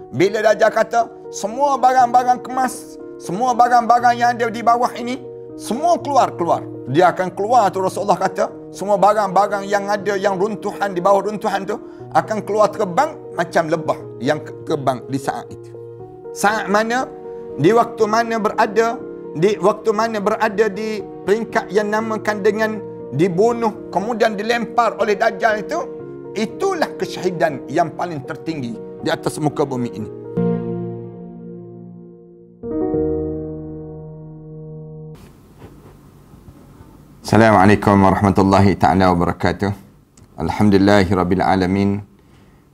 Bila Dajjal kata, semua barang-barang kemas, semua barang-barang yang ada di bawah ini, semua keluar. Dia akan keluar tu, Rasulullah kata, semua barang-barang yang ada, yang runtuhan, di bawah runtuhan tu, akan keluar terbang macam lebah yang terbang di saat itu. Saat mana, di waktu mana berada, di peringkat yang namakan dengan dibunuh, kemudian dilempar oleh Dajjal itu, itulah kesyahidan yang paling tertinggi di atas muka bumi ini. Assalamualaikum warahmatullahi ta'ala wabarakatuh. Alhamdulillahirabbil alamin.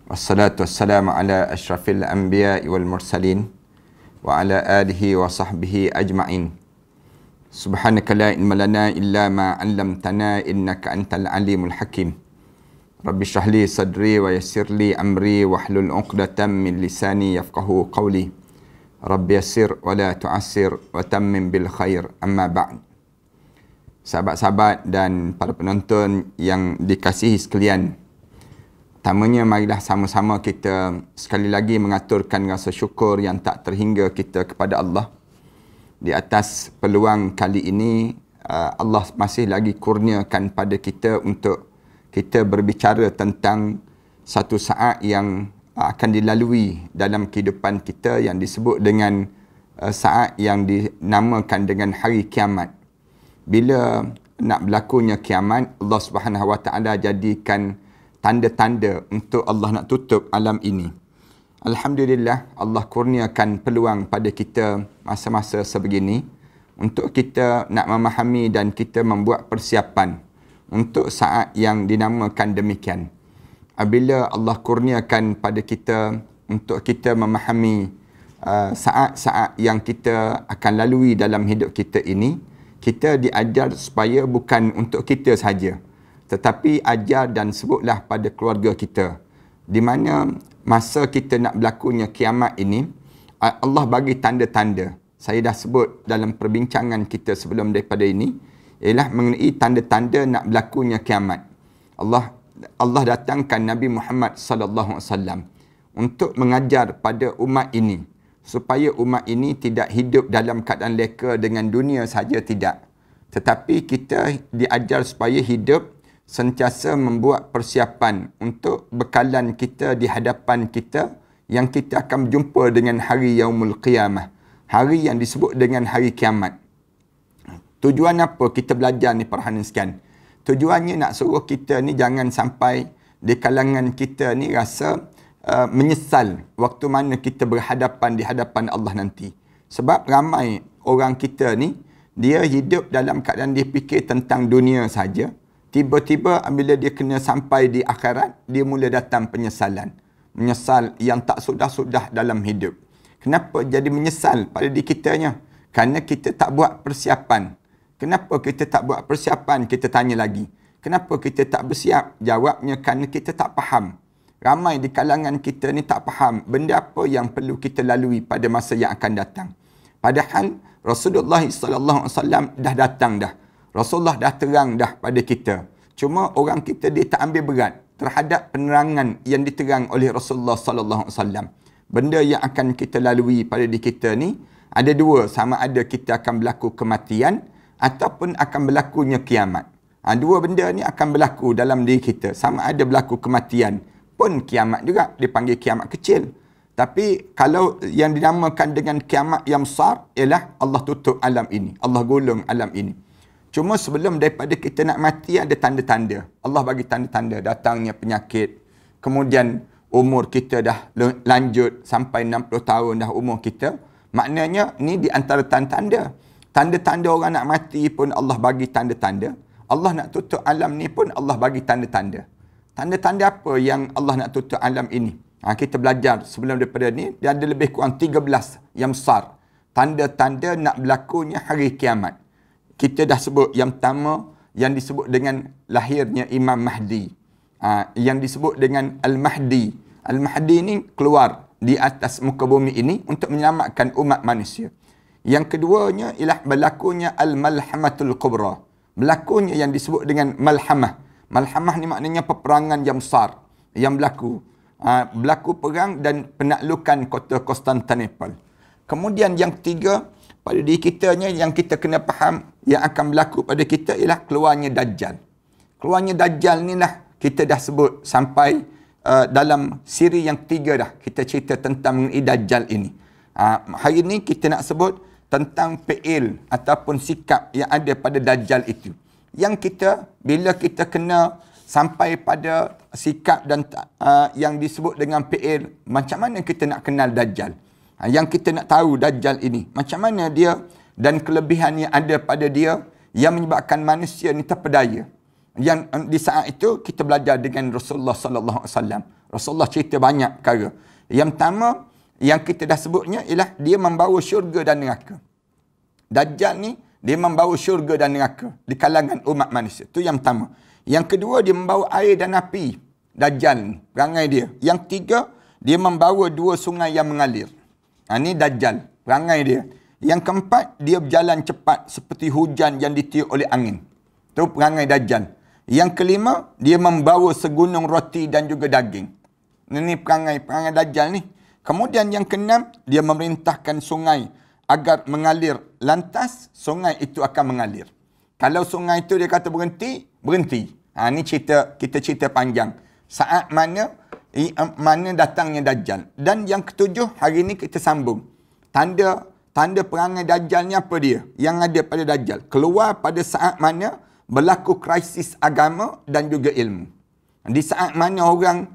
Wassalatu wassalamu ala asyrafil anbiya'i wal mursalin wa ala alihi wa sahbihi ajma'in. Subhanaka la ilma lana illa ma 'allamtana innaka antal alimul hakim. Rabbi shrah li sadri wa yassir li amri wahlul 'uqdatam min lisani yafqahu qawli. Rabbi yassir wa la tu'assir wa tammim bil khair. Amma ba'd. Sahabat-sahabat dan para penonton yang dikasihi sekalian, pertamanya marilah sama-sama kita sekali lagi mengaturkan rasa syukur yang tak terhingga kita kepada Allah. Di atas peluang kali ini, Allah masih lagi kurniakan pada kita untuk kita berbicara tentang satu saat yang akan dilalui dalam kehidupan kita yang disebut dengan saat yang dinamakan dengan hari kiamat. Bila nak berlakunya kiamat, Allah Subhanahu Wa Taala jadikan tanda-tanda untuk Allah nak tutup alam ini. Alhamdulillah, Allah kurniakan peluang pada kita masa-masa sebegini untuk kita nak memahami dan kita membuat persiapan untuk saat yang dinamakan demikian. Bila Allah kurniakan pada kita untuk kita memahami saat-saat yang kita akan lalui dalam hidup kita ini, kita diajar supaya bukan untuk kita sahaja, tetapi ajar dan sebutlah pada keluarga kita. Di mana masa kita nak berlakunya kiamat ini, Allah bagi tanda-tanda. Saya dah sebut dalam perbincangan kita sebelum daripada ini, ialah mengenai tanda-tanda nak berlakunya kiamat. Allah datangkan Nabi Muhammad sallallahu alaihi wasallam untuk mengajar pada umat ini supaya umat ini tidak hidup dalam keadaan leka dengan dunia saja, tidak. Tetapi kita diajar supaya hidup sentiasa membuat persiapan untuk bekalan kita di hadapan kita yang kita akan berjumpa dengan hari Yaumul Qiyamah. Hari yang disebut dengan hari kiamat. Tujuan apa kita belajar ni para hadirin sekalian? Tujuannya nak suruh kita ni jangan sampai di kalangan kita ni rasa menyesal waktu mana kita berhadapan di hadapan Allah nanti. Sebab ramai orang kita ni, dia hidup dalam keadaan dia fikir tentang dunia saja. Tiba-tiba bila dia kena sampai di akhirat, dia mula datang penyesalan. Menyesal yang tak sudah-sudah dalam hidup. Kenapa jadi menyesal pada diri kitanya? Kerana kita tak buat persiapan. Kenapa kita tak buat persiapan? Kita tanya lagi. Kenapa kita tak bersiap? Jawabnya kerana kita tak faham. Ramai di kalangan kita ni tak faham benda apa yang perlu kita lalui pada masa yang akan datang. Padahal Rasulullah sallallahu alaihi wasallam dah datang dah. Rasulullah dah terang dah pada kita. Cuma orang kita dia tak ambil berat terhadap penerangan yang diterang oleh Rasulullah sallallahu alaihi wasallam. Benda yang akan kita lalui pada diri kita ni ada dua, sama ada kita akan berlaku kematian ataupun akan berlakunya kiamat. Dua benda ni akan berlaku dalam diri kita. Sama ada berlaku kematian pun kiamat juga, dipanggil kiamat kecil. Tapi kalau yang dinamakan dengan kiamat yang besar ialah Allah tutup alam ini, Allah gulung alam ini. Cuma sebelum daripada kita nak mati ada tanda-tanda. Allah bagi tanda-tanda datangnya penyakit. Kemudian umur kita dah lanjut sampai 60 tahun dah umur kita. Maknanya ni di antara tanda-tanda. Tanda-tanda orang nak mati pun Allah bagi tanda-tanda. Allah nak tutup alam ni pun Allah bagi tanda-tanda. Tanda-tanda apa yang Allah nak tutup alam ini? Kita belajar sebelum daripada ni, dia ada lebih kurang 13 yang besar. Tanda-tanda nak berlakunya hari kiamat. Kita dah sebut yang pertama, yang disebut dengan lahirnya Imam Mahdi. Yang disebut dengan Al-Mahdi. Al-Mahdi ni keluar di atas muka bumi ini untuk menyelamatkan umat manusia. Yang keduanya ialah berlakunya Al-Malhamatul Kubra. Berlakunya yang disebut dengan Malhamah. Malhamah ni maknanya peperangan yang besar yang berlaku. berlaku perang dan penaklukan kota Konstantinopel. Kemudian yang ketiga, pada diri kitanya yang kita kena faham yang akan berlaku pada kita ialah keluarnya Dajjal. Keluarnya Dajjal ni lah kita dah sebut sampai dalam siri yang ketiga dah. Kita cerita tentang mengenai Dajjal ini. Hari ni kita nak sebut tentang fi'il ataupun sikap yang ada pada Dajjal itu. Yang kita, bila kita kena sampai pada sikap dan yang disebut dengan fi'il, macam mana kita nak kenal Dajjal? Yang kita nak tahu Dajjal ini, macam mana dia dan kelebihan yang ada pada dia yang menyebabkan manusia ni terpedaya. Yang di saat itu kita belajar dengan Rasulullah sallallahu alaihi wasallam. Rasulullah cerita banyak perkara. Yang pertama yang kita dah sebutnya ialah dia membawa syurga dan neraka. Dajjal ni dia membawa syurga dan neraka di kalangan umat manusia. Itu yang pertama. Yang kedua, dia membawa air dan api. Dajjal ni, perangai dia. Yang ketiga, dia membawa 2 sungai yang mengalir. Ini Dajjal, perangai dia. Yang keempat, dia berjalan cepat seperti hujan yang ditiup oleh angin. Itu perangai Dajjal. Yang kelima, dia membawa segunung roti dan juga daging. Ini perangai Dajjal ni. Kemudian yang keenam, dia memerintahkan sungai agar mengalir. Lantas, sungai itu akan mengalir. Kalau sungai itu dia kata berhenti, berhenti. Ini kita cerita panjang. Saat mana datangnya Dajjal. Dan yang ketujuh, hari ini kita sambung. Tanda perangai Dajjal ni apa dia? Yang ada pada Dajjal. Keluar pada saat mana berlaku krisis agama dan juga ilmu. Di saat mana orang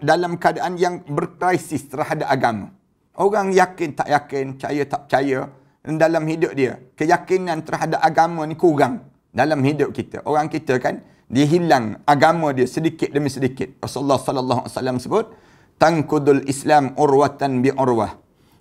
dalam keadaan yang berkrisis terhadap agama. Orang yakin tak yakin, percaya tak percaya dalam hidup dia. Keyakinan terhadap agama ni kurang dalam hidup kita. Orang kita kan, dia hilang agama dia sedikit demi sedikit. Rasulullah sallallahu alaihi wasallam sebut, "Tankudul Islam urwatan bi urwah."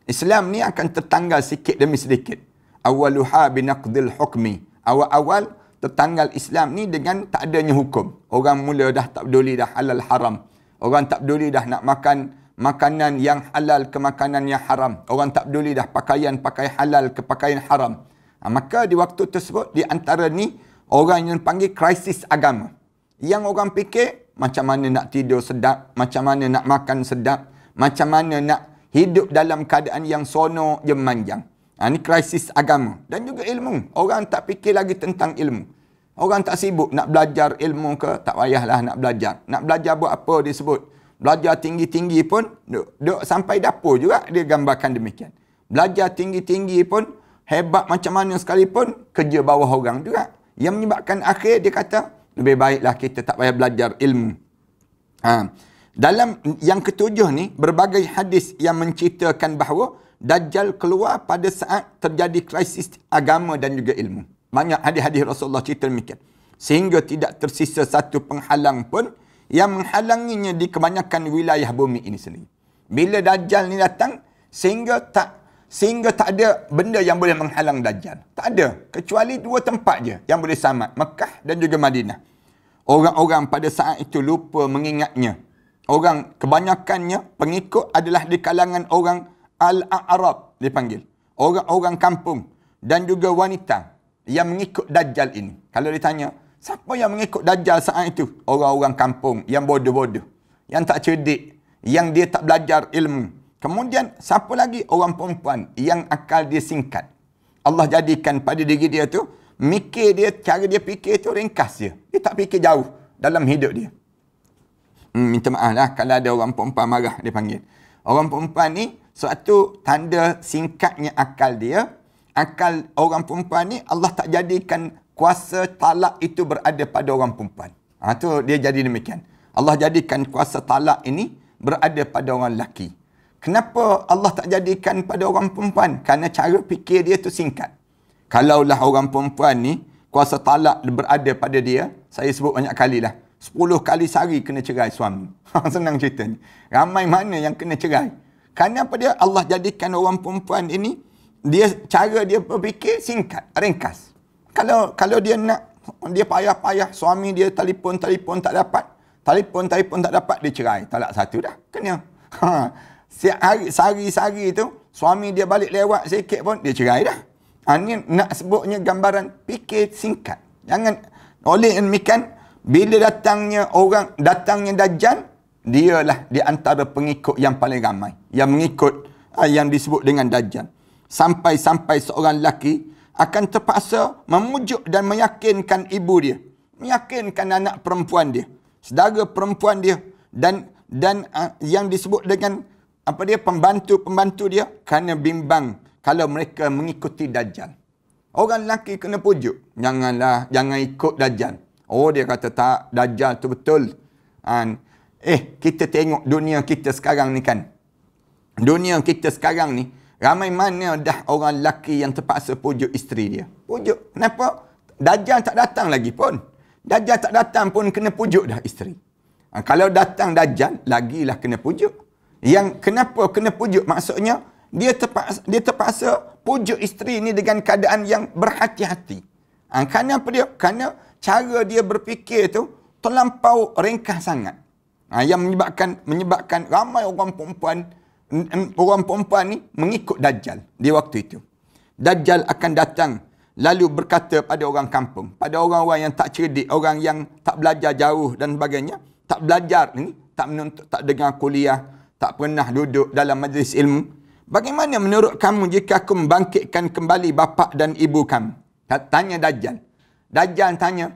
Islam ni akan tertanggal sedikit demi sedikit. Awaluha binaqdil hukmi. Awal-awal tertanggal Islam ni dengan tak adanya hukum. Orang mula dah tak peduli dah halal haram. Orang tak peduli dah nak makan makanan yang halal ke makanan yang haram. Orang tak peduli dah pakaian halal ke pakaian haram. Maka di waktu tersebut, di antara ni, orang yang panggil krisis agama. Yang orang fikir, macam mana nak tidur sedap, macam mana nak makan sedap, macam mana nak hidup dalam keadaan yang sonok je memanjang. Ini krisis agama. Dan juga ilmu. Orang tak fikir lagi tentang ilmu. Orang tak sibuk nak belajar ilmu ke, tak payahlah nak belajar. Nak belajar buat apa dia sebut. Belajar tinggi-tinggi pun, duk sampai dapur juga dia gambarkan demikian. Belajar tinggi-tinggi pun, hebat macam mana sekalipun, kerja bawah orang juga. Yang menyebabkan akhir dia kata, lebih baiklah kita tak payah belajar ilmu. Dalam yang ketujuh ni, berbagai hadis yang menceritakan bahawa Dajjal keluar pada saat terjadi krisis agama dan juga ilmu. Banyak hadis-hadis Rasulullah cerita demikian. Sehingga tidak tersisa satu penghalang pun yang menghalanginya di kebanyakan wilayah bumi ini sendiri. Bila Dajjal ni datang, sehingga tak ada benda yang boleh menghalang Dajjal. Tak ada. Kecuali 2 tempat je yang boleh selamat. Mekah dan juga Madinah. Orang-orang pada saat itu lupa mengingatnya. Orang kebanyakannya pengikut adalah di kalangan orang Al-A'rab dipanggil. Orang-orang kampung dan juga wanita yang mengikut Dajjal ini. Kalau ditanya, siapa yang mengikut Dajjal saat itu? Orang-orang kampung yang bodoh-bodoh. Yang tak cerdik. Yang dia tak belajar ilmu. Kemudian, siapa lagi? Orang perempuan yang akal dia singkat. Allah jadikan pada diri dia tu, mikir dia, cara dia fikir tu ringkas je. Dia tak fikir jauh dalam hidup dia. Minta maaf lah kalau ada orang perempuan marah dia panggil. Orang perempuan ni, suatu tanda singkatnya akal dia. Akal orang perempuan ni, Allah tak jadikan kuasa talak itu berada pada orang perempuan. Tu dia jadi demikian. Allah jadikan kuasa talak ini berada pada orang lelaki. Kenapa Allah tak jadikan pada orang perempuan? Kerana cara fikir dia tu singkat. Kalaulah orang perempuan ni, kuasa talak berada pada dia, saya sebut banyak kali lah. 10 kali sehari kena cerai suami. Senang cerita ni. Ramai mana yang kena cerai. Kerana apa dia? Allah jadikan orang perempuan ini, cara dia berfikir singkat, ringkas. Kalau dia nak, dia payah-payah, suami dia telefon tak dapat. Telefon tak dapat, dia cerai. Talak satu dah. Kena. Sehari-sehari tu, suami dia balik lewat sikit pun, dia cerai dah. Ini nak sebutnya gambaran fikir singkat. Jangan, oleh demikian, bila datangnya Dajjal, dialah di antara pengikut yang paling ramai. Yang mengikut yang disebut dengan Dajjal. Sampai-sampai seorang lelaki akan terpaksa memujuk dan meyakinkan ibu dia. Meyakinkan anak perempuan dia. Saudara perempuan dia. Dan yang disebut dengan pembantu-pembantu dia. Kerana bimbang kalau mereka mengikuti Dajjal. Orang lelaki kena pujuk. Jangan ikut Dajjal. Oh, dia kata tak, Dajjal tu betul. Kita tengok dunia kita sekarang ni kan. Dunia kita sekarang ni, ramai mana dah orang lelaki yang terpaksa pujuk isteri dia. Pujuk. Kenapa? Dajjal tak datang lagi pun. Dajjal tak datang pun kena pujuk dah isteri. Kalau datang Dajjal, lagilah kena pujuk. Yang kenapa kena pujuk? Maksudnya, dia terpaksa pujuk isteri ni dengan keadaan yang berhati-hati. Kerana apa dia? Kerana cara dia berfikir tu terlampau ringkas sangat. Yang menyebabkan ramai orang perempuan ni mengikut Dajjal di waktu itu. Dajjal akan datang lalu berkata pada orang kampung, pada orang-orang yang tak cerdik, orang yang tak belajar jauh dan sebagainya, tak belajar ni, tak menuntut, tak dengar kuliah, tak pernah duduk dalam majlis ilmu. Bagaimana menurut kamu jika aku membangkitkan kembali bapa dan ibu kamu? Tanya Dajjal. Dajjal tanya,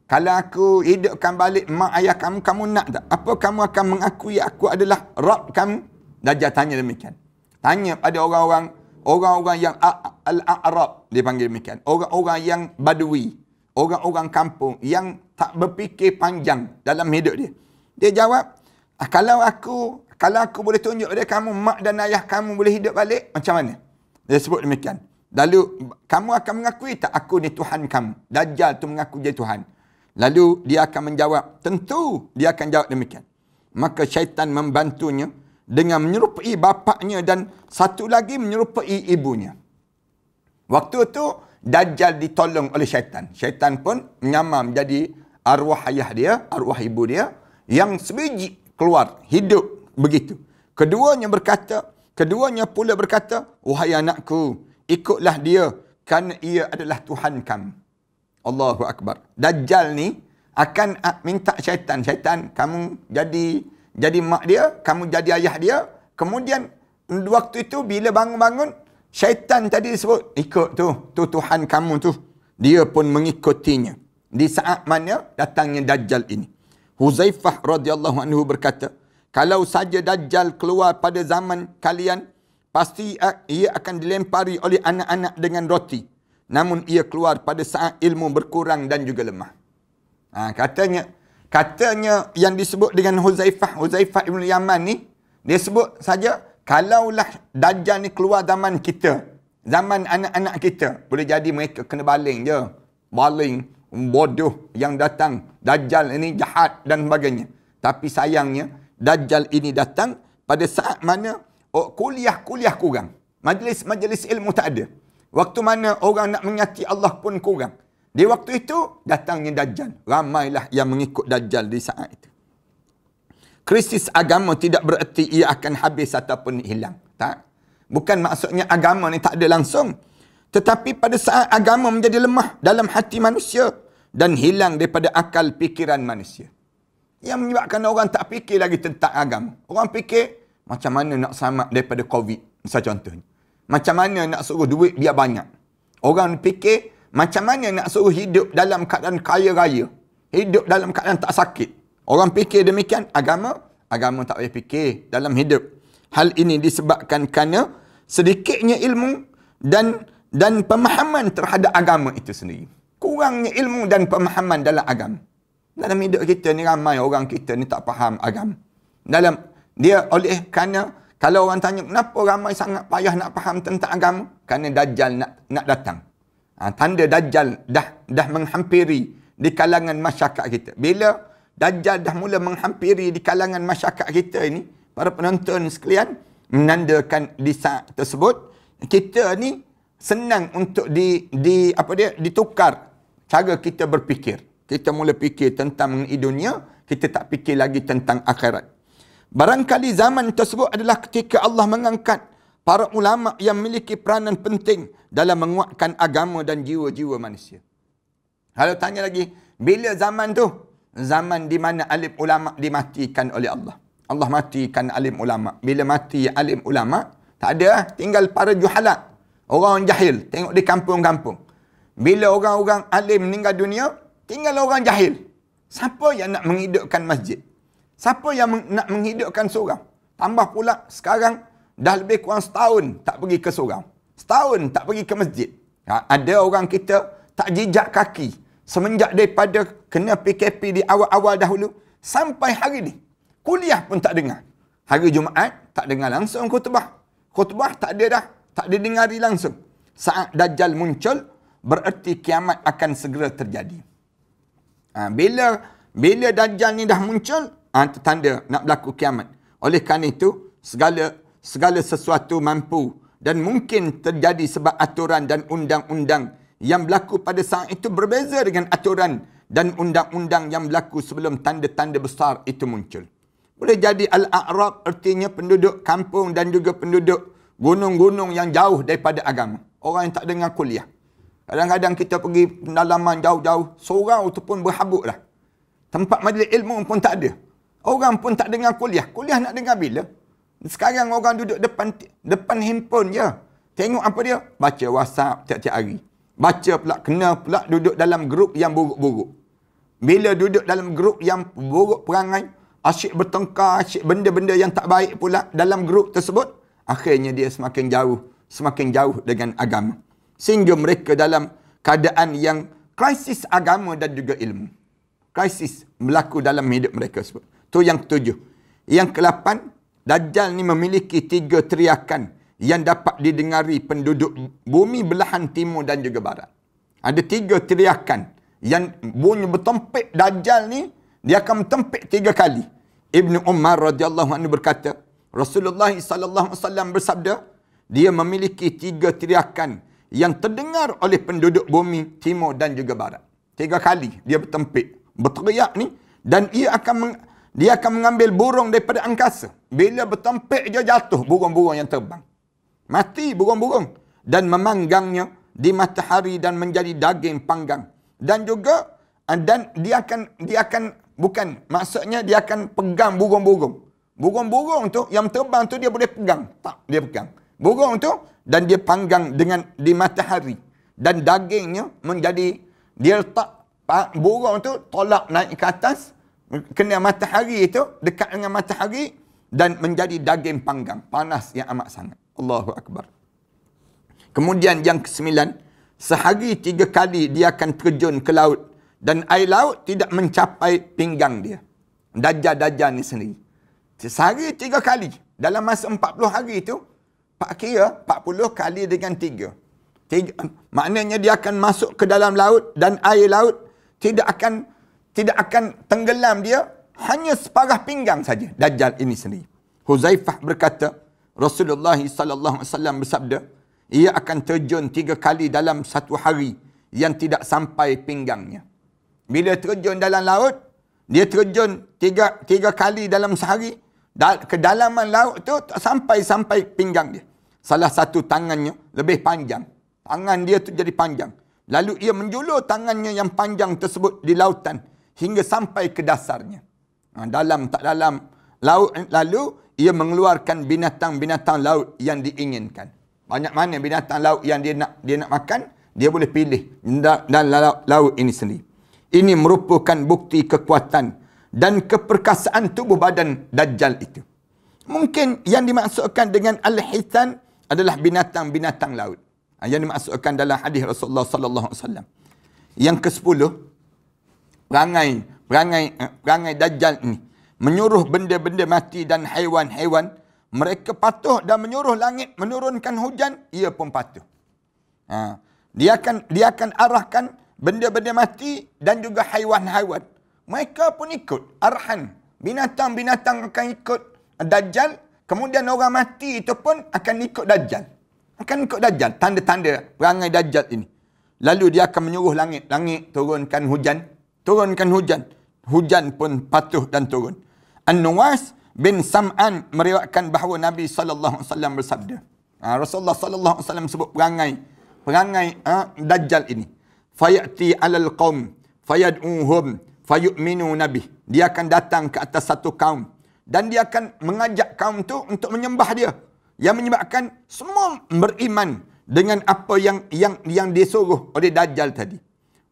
kalau aku hidupkan balik mak ayah kamu, kamu nak tak? Apa kamu akan mengakui aku adalah Rabb kamu? Dajjal tanya demikian. Tanya pada orang-orang yang Al-A'rab, dia panggil demikian. Orang-orang yang Badui, orang-orang kampung yang tak berfikir panjang dalam hidup dia. Dia jawab, kalau aku boleh tunjuk pada kamu, mak dan ayah kamu boleh hidup balik, macam mana? Dia sebut demikian. Lalu, kamu akan mengakui tak aku ni Tuhan kamu? Dajjal tu mengaku dia Tuhan. Lalu, dia akan menjawab, tentu dia akan jawab demikian. Maka syaitan membantunya dengan menyerupai bapaknya dan satu lagi menyerupai ibunya. Waktu tu, Dajjal ditolong oleh syaitan. Syaitan pun menyamar menjadi arwah ayah dia, arwah ibu dia, yang sebiji keluar, hidup begitu. Keduanya pula berkata, wahai anakku, ikutlah dia, kerana ia adalah Tuhan kamu. Allahu Akbar. Dajjal ni akan minta syaitan, kamu jadi mak dia, kamu jadi ayah dia. Kemudian waktu itu bila bangun-bangun, syaitan tadi disebut, ikut tu Tuhan kamu tu. Dia pun mengikutinya. Di saat mana datangnya Dajjal ini. Huzaifah radhiyallahu anhu berkata, kalau saja Dajjal keluar pada zaman kalian, pasti ia akan dilempari oleh anak-anak dengan roti. Namun ia keluar pada saat ilmu berkurang dan juga lemah. Katanya yang disebut dengan Huzaifah ibn Yaman ni, dia sebut saja, kalaulah Dajjal ni keluar zaman kita, zaman anak-anak kita, boleh jadi mereka kena baling je. Baling, bodoh yang datang. Dajjal ini jahat dan sebagainya. Tapi sayangnya, Dajjal ini datang pada saat mana kuliah kurang. Majlis ilmu tak ada. Waktu mana orang nak menyati Allah pun kurang. Di waktu itu, datangnya Dajjal. Ramailah yang mengikut Dajjal di saat itu. Krisis agama tidak bererti ia akan habis ataupun hilang. Tak. Bukan maksudnya agama ni tak ada langsung. Tetapi pada saat agama menjadi lemah dalam hati manusia dan hilang daripada akal fikiran manusia. Yang menyebabkan orang tak fikir lagi tentang agama. Orang fikir, macam mana nak selamat daripada COVID, misal contohnya. Macam mana nak suruh duit biar banyak. Orang fikir, macam mana nak suruh hidup dalam keadaan kaya raya. Hidup dalam keadaan tak sakit. Orang fikir demikian, agama tak boleh fikir dalam hidup. Hal ini disebabkan kerana sedikitnya ilmu dan pemahaman terhadap agama itu sendiri. Kurangnya ilmu dan pemahaman dalam agama. Dalam hidup kita ni ramai orang kita ni tak faham agama. Kerana kalau orang tanya, kenapa ramai sangat payah nak faham tentang agama? Kerana Dajjal nak datang. Tanda Dajjal dah menghampiri di kalangan masyarakat kita. Bila Dajjal dah mula menghampiri di kalangan masyarakat kita ini, para penonton sekalian, menandakan di saat tersebut, kita ni senang untuk ditukar cara kita berfikir. Kita mula fikir tentang mengenai dunia, kita tak fikir lagi tentang akhirat. Barangkali zaman tersebut adalah ketika Allah mengangkat para ulama yang memiliki peranan penting dalam menguatkan agama dan jiwa-jiwa manusia. Kalau tanya lagi, bila zaman tu? zaman di mana alim ulama dimatikan oleh Allah. Allah matikan alim ulama. Bila mati alim ulama, tak ada lah. Tinggal para juhala. Orang jahil. Tengok di kampung-kampung. Bila orang-orang alim meninggal dunia, tinggal orang jahil. Siapa yang nak menghidupkan masjid? Siapa yang nak menghidupkan surau? Tambah pula sekarang dah lebih kurang setahun tak pergi ke surau. Setahun tak pergi ke masjid. Ada orang kita tak jejak kaki. Semenjak daripada kena PKP di awal-awal dahulu, sampai hari ni. Kuliah pun tak dengar. Hari Jumaat, tak dengar langsung khutbah. Khutbah tak ada dah. Tak didengari langsung. Saat Dajjal muncul, bererti kiamat akan segera terjadi. Bila Dajjal ni dah muncul, itu tanda nak berlaku kiamat. Oleh kerana itu, segala sesuatu mampu dan mungkin terjadi sebab aturan dan undang-undang yang berlaku pada saat itu berbeza dengan aturan dan undang-undang yang berlaku sebelum tanda-tanda besar itu muncul. Boleh jadi Al-A'rab artinya penduduk kampung dan juga penduduk gunung-gunung yang jauh daripada agama. Orang yang tak dengar kuliah. Kadang-kadang kita pergi pendalaman jauh-jauh, surau tu pun berhabuk dah. Tempat majlis ilmu pun tak ada. Orang pun tak dengar kuliah. Kuliah nak dengar bila? Sekarang orang duduk depan handphone je. Tengok apa dia? Baca WhatsApp tiap-tiap hari. Baca pula, kena pula duduk dalam grup yang buruk-buruk. Bila duduk dalam grup yang buruk perangai, asyik bertengkar, asyik benda-benda yang tak baik pula dalam grup tersebut, akhirnya dia semakin jauh dengan agama. Sehingga mereka dalam keadaan yang krisis agama dan juga ilmu. Krisis berlaku dalam hidup mereka sebut. Itu yang ketujuh. Yang ke-8, Dajjal ni memiliki 3 teriakan yang dapat didengari penduduk bumi belahan timur dan juga barat. Ada 3 teriakan yang bunyi bertempik. Dajjal ni, dia akan bertempik 3 kali. Ibnu Umar radhiyallahu anhu berkata, Rasulullah sallallahu alaihi wasallam bersabda, dia memiliki 3 teriakan yang terdengar oleh penduduk bumi timur dan juga barat. 3 kali dia bertempik, berteriak ni, dan dia akan mengambil burung daripada angkasa. Bila bertempik dia jatuh burung-burung yang terbang. Mati burung-burung dan memanggangnya di matahari dan menjadi daging panggang. Dan juga dia akan maksudnya dia akan pegang burung-burung. Burung-burung tu yang terbang tu dia boleh pegang. Tak, dia pegang. Burung tu dan dia panggang di matahari. Dan dagingnya menjadi, dia letak burung tu tolak naik ke atas, kena matahari itu, dekat dengan matahari, dan menjadi daging panggang. Panas yang amat sangat. Allahu Akbar. Kemudian yang ke-9, sehari 3 kali dia akan terjun ke laut. Dan air laut tidak mencapai pinggang dia. Dajjal ni sendiri. Sehari 3 kali. Dalam masa 40 hari itu, kira 40 kali dengan 3. Maknanya dia akan masuk ke dalam laut dan air laut tidak akan tenggelam dia, hanya separah pinggang saja. Dajjal ini sendiri. Huzaifah berkata, Rasulullah sallallahu alaihi wasallam bersabda, ia akan terjun 3 kali dalam satu hari yang tidak sampai pinggangnya. Bila terjun dalam laut, dia terjun 3 kali dalam sehari, kedalaman laut tu tak sampai pinggang dia. Salah satu tangannya lebih panjang. Tangan dia tu jadi panjang. Lalu ia menjulur tangannya yang panjang tersebut di lautan hingga sampai ke dasarnya. Dalam laut, lalu ia mengeluarkan binatang-binatang laut yang diinginkan. Banyak mana binatang laut yang dia nak makan, dia boleh pilih dalam laut ini sendiri. Ini merupakan bukti kekuatan dan keperkasaan tubuh badan Dajjal itu. Mungkin yang dimaksudkan dengan Al-Hitan adalah binatang-binatang laut. Yang dimaksudkan dalam hadis Rasulullah sallallahu alaihi wasallam. Yang ke-10, perangai Dajjal ini menyuruh benda-benda mati dan haiwan-haiwan, mereka patuh, dan menyuruh langit menurunkan hujan, ia pun patuh. Dia akan arahkan benda-benda mati dan juga haiwan-haiwan. Mereka pun ikut arahan. Binatang-binatang akan ikut Dajjal, kemudian orang mati itu pun akan ikut Dajjal. Akan ikut Dajjal, tanda-tanda perangai Dajjal ini. Lalu dia akan menyuruh langit turunkan hujan. Hujan pun patuh dan turun. An-Nuwas bin Sam'an meriwayatkan bahawa Nabi sallallahu alaihi wasallam bersabda. Rasulullah sallallahu alaihi wasallam sebut perangai Dajjal ini. Fayati 'alal qaum fayad'uhum fayu'minu nabi. Dia akan datang ke atas satu kaum dan dia akan mengajak kaum tu untuk menyembah dia. Yang menyebabkan semua beriman dengan apa yang disuruh oleh Dajjal tadi.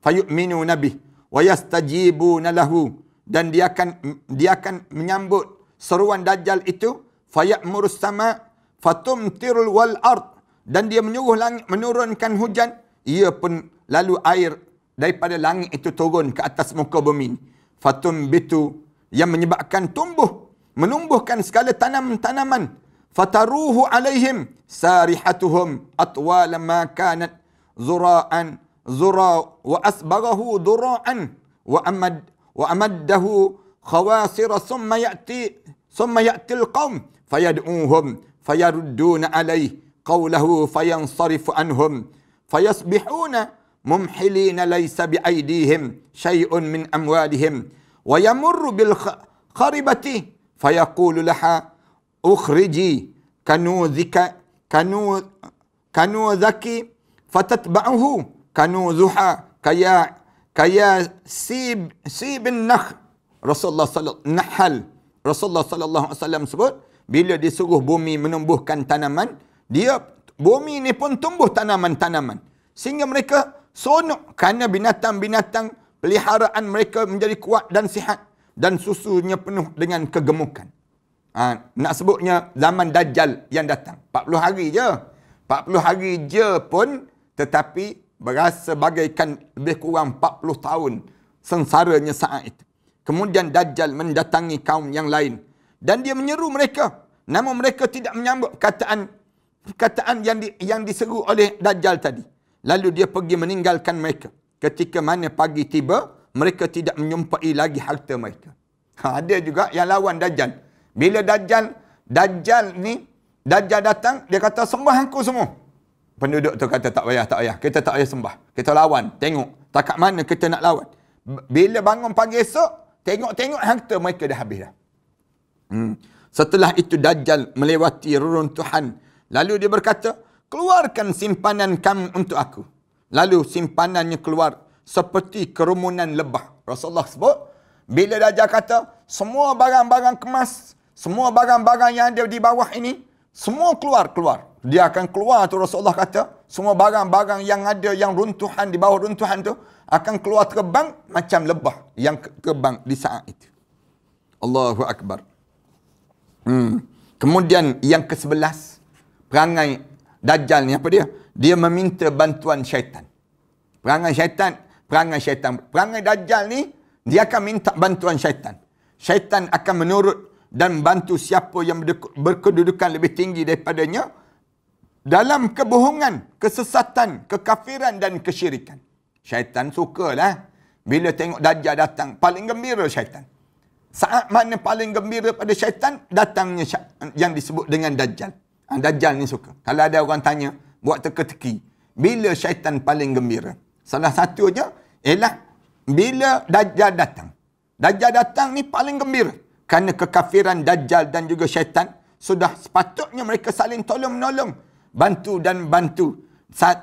Fayu'minu nabi wa yastajibuna lahu, dan dia akan menyambut seruan Dajjal itu. Fayamurus sama fatumtirul wal ard, dan dia menyuruh langit menurunkan hujan. Ia pun lalu air daripada langit itu turun ke atas muka bumi. Fatumbitu, yang menyebabkan menumbuhkan segala tanaman. Fataruhu alaihim sarihatuhum atwala ma kanat zura'an wa asbaghahu dura'an wa amaddahu khawasira summa ya'ti al-qawm fayad'uhum fayarudduna alaih qawlahu fayansarifu anhum fayasbihuna mumhilina laysa bi'aydihim syai'un min amwalihim wa yamurru bil kharibati fayaqulu laha ukhriji kanuzaki fatatba'uhu kanuzuha kaya sibin nakh. Rasulullah sallallahu alaihi wasallam sebut, bila disuruh bumi menumbuhkan tanaman, bumi ni pun tumbuh tanaman-tanaman sehingga mereka seronok kerana binatang-binatang peliharaan mereka menjadi kuat dan sihat dan susunya penuh dengan kegemukan. Nak sebutnya zaman Dajjal yang datang 40 hari je. 40 hari je pun tetapi berasa bagaikan lebih kurang 40 tahun sengsaranya saat itu. Kemudian Dajjal mendatangi kaum yang lain dan dia menyeru mereka, namun mereka tidak menyambut perkataan yang diseru oleh Dajjal tadi. Lalu dia pergi meninggalkan mereka. Ketika mana pagi tiba, mereka tidak menyumpai lagi harta mereka. Ada juga yang lawan Dajjal. Bila Dajjal datang, dia kata sembah aku semua. Penduduk tu kata tak payah. Kita tak payah sembah. Kita lawan. Tengok takat mana kita nak lawan. Bila bangun pagi esok, tengok harta mereka dah habis dah. Setelah itu Dajjal melewati reruntuhan. Lalu dia berkata, keluarkan simpanan kamu untuk aku. Lalu simpanannya keluar seperti kerumunan lebah. Rasulullah sebut, bila Dajjal kata, semua barang-barang kemas, semua barang-barang yang ada di bawah ini, semua keluar. Dia akan keluar tu, Rasulullah kata, semua barang-barang yang ada, yang runtuhan, di bawah runtuhan tu, akan keluar terbang macam lebah yang terbang di saat itu. Allahu Akbar. Kemudian yang ke-11, perangai Dajjal ni apa dia? Dia meminta bantuan syaitan. Perangai Dajjal ni, dia akan minta bantuan syaitan. Syaitan akan menurut dan bantu siapa yang berkedudukan lebih tinggi daripadanya dalam kebohongan, kesesatan, kekafiran dan kesyirikan. Syaitan sukalah bila tengok Dajjal datang, paling gembira syaitan. Saat mana paling gembira pada syaitan, datangnya yang disebut dengan Dajjal. Dajjal ni suka. Kalau ada orang tanya, buat teka-teki, bila syaitan paling gembira? Salah satunya ialah bila Dajjal datang. Dajjal datang ni paling gembira. Kerana kekafiran Dajjal dan juga syaitan, sudah sepatutnya mereka saling tolong-menolong, bantu